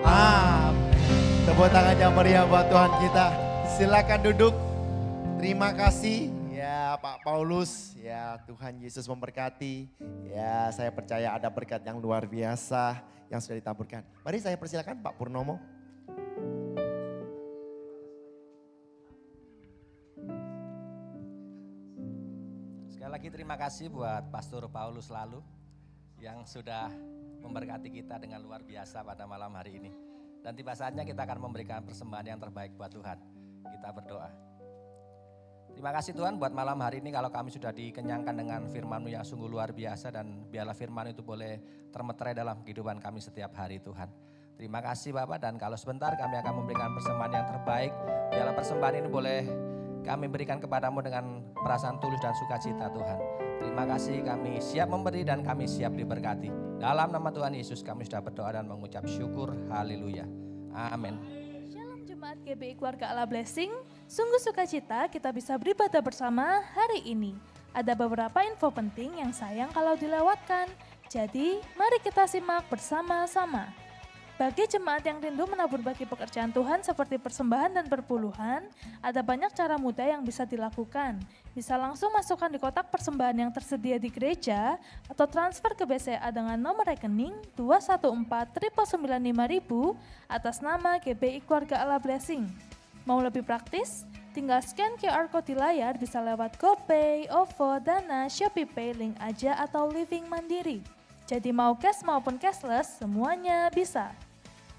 amin. Tepuk tangan yang meriah buat Tuhan kita. Silakan duduk. Terima kasih ya Pak Paulus, ya Tuhan Yesus memberkati. Ya saya percaya ada berkat yang luar biasa yang sudah ditaburkan. Mari saya persilakan Pak Purnomo. Sekali lagi terima kasih buat Pastor Paulus lalu yang sudah memberkati kita dengan luar biasa pada malam hari ini. Dan tiba saatnya kita akan memberikan persembahan yang terbaik buat Tuhan. Kita berdoa. Terima kasih Tuhan buat malam hari ini kalau kami sudah dikenyangkan dengan firman-Mu yang sungguh luar biasa, dan biarlah firman itu boleh termeterai dalam kehidupan kami setiap hari Tuhan. Terima kasih Bapak, dan kalau sebentar kami akan memberikan persembahan yang terbaik. Biarlah persembahan ini boleh kami berikan kepadamu dengan perasaan tulus dan sukacita Tuhan. Terima kasih, kami siap memberi dan kami siap diberkati. Dalam nama Tuhan Yesus kami sudah berdoa dan mengucap syukur. Haleluya. Amin. Shalom Jemaat GBI Keluarga Allah Blessing. Sungguh sukacita kita bisa beribadah bersama hari ini. Ada beberapa info penting yang sayang kalau dilewatkan. Jadi mari kita simak bersama-sama. Bagi jemaat yang rindu menabur bagi pekerjaan Tuhan seperti persembahan dan perpuluhan, ada banyak cara mudah yang bisa dilakukan. Bisa langsung masukkan di kotak persembahan yang tersedia di gereja atau transfer ke BCA dengan nomor rekening 214 atas nama GBI Keluarga Allah Blessing. Mau lebih praktis? Tinggal scan QR Code di layar, bisa lewat GoPay, OVO, Dana, ShopeePay, Link Aja atau Living Mandiri. Jadi mau cash maupun cashless, semuanya bisa.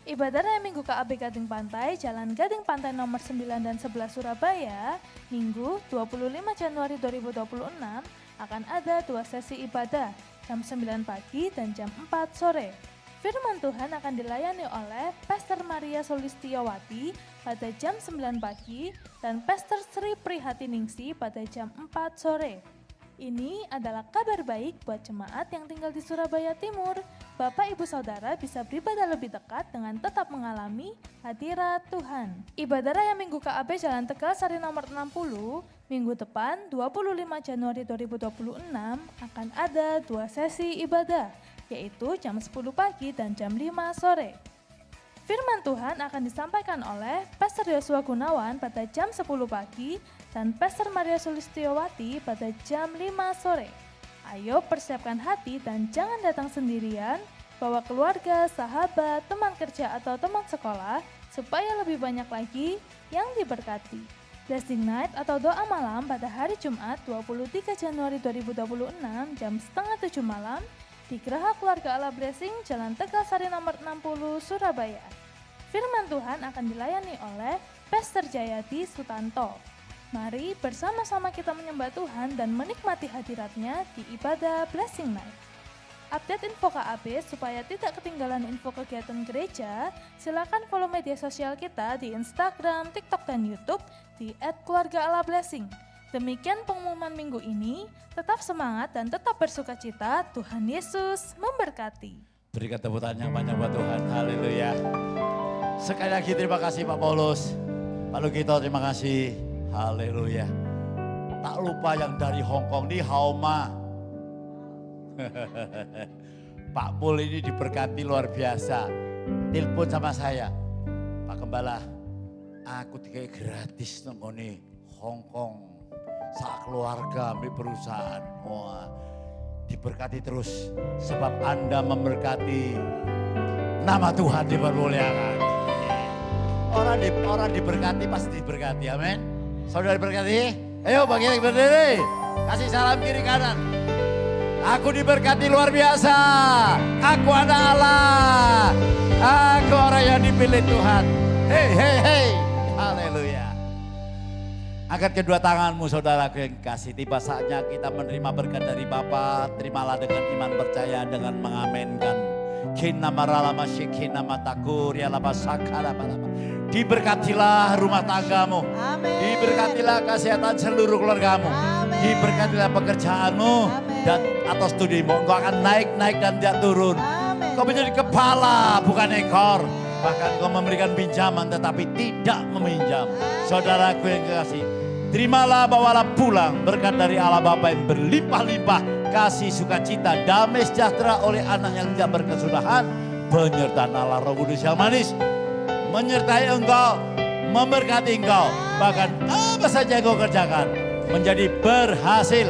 Ibadah Raya Minggu KAB Gading Pantai, Jalan Gading Pantai nomor 9 dan 11 Surabaya, Minggu 25 Januari 2026 akan ada 2 sesi ibadah, jam 9 pagi dan jam 4 sore. Firman Tuhan akan dilayani oleh Pastor Maria Solistiyowati pada jam 9 pagi dan Pastor Sri Prihatiningsi pada jam 4 sore. Ini adalah kabar baik buat jemaat yang tinggal di Surabaya Timur. Bapak Ibu Saudara bisa beribadah lebih dekat dengan tetap mengalami hadirat Tuhan. Ibadah Raya Minggu KAB Jalan Tegal Sari nomor 60, minggu depan 25 Januari 2026 akan ada 2 sesi ibadah, yaitu jam 10 pagi dan jam 5 sore. Firman Tuhan akan disampaikan oleh Pastor Yosua Gunawan pada jam 10 pagi dan Pastor Maria Solistiyowati pada jam 5 sore. Ayo persiapkan hati dan jangan datang sendirian, bawa keluarga, sahabat, teman kerja atau teman sekolah supaya lebih banyak lagi yang diberkati. Blessing Night atau doa malam pada hari Jumat 23 Januari 2026 jam setengah 7 malam di Geraha Keluarga Allah Blessing, Jalan Tegal Sari nomor 60, Surabaya. Firman Tuhan akan dilayani oleh Pastor Jayadi Sutanto. Mari bersama-sama kita menyembah Tuhan dan menikmati hadiratnya di ibadah Blessing Night. Update info KAB supaya tidak ketinggalan info kegiatan gereja, silakan follow media sosial kita di Instagram, TikTok, dan YouTube di @keluarga Allah Blessing. Demikian pengumuman minggu ini, tetap semangat dan tetap bersuka cita, Tuhan Yesus memberkati. Berikan tepuk tangan yang banyak buat Tuhan, haleluya. Sekali lagi terima kasih Pak Paulus, Pak Lugito terima kasih, haleluya. Tak lupa yang dari Hong Kong, di Haoma. Pak Pul ini diberkati luar biasa, telepon sama saya, Pak Gembala, aku dikai gratis nongoni Hong Kong. Saat keluarga ambil perusahaan, wah diberkati terus sebab Anda memberkati nama Tuhan dipermuliakan. Orang diberkati pasti diberkati, amin. Saudara diberkati, ayo bagi yang berdiri, kasih salam kiri kanan. Aku diberkati luar biasa, aku anak Allah, aku orang yang dipilih Tuhan. Hei, hei, hei, haleluya. Angkat kedua tanganmu saudaraku yang kasih, tiba saatnya kita menerima berkat dari Bapa. Terimalah dengan iman percaya dengan mengamenkan. Kina maralama shikina matakur ya lama sakara balama. Diberkatilah rumah tanggamu. Amin. Diberkatilah kesehatan seluruh keluargamu. Amin. Diberkatilah pekerjaanmu. Amin. Dan atas studimu engkau akan naik dan tidak turun. Amin. Kau menjadi kepala bukan ekor. Bahkan kau memberikan pinjaman tetapi tidak meminjam. Saudaraku yang kekasih, terimalah, bawalah pulang berkat dari Allah Bapa yang berlimpah-limpah, kasih sukacita, damai sejahtera oleh anak yang tidak berkesudahan, penyertaan Allah Roh Kudus yang manis, menyertai engkau, memberkati engkau, bahkan apa saja yang kau kerjakan, menjadi berhasil,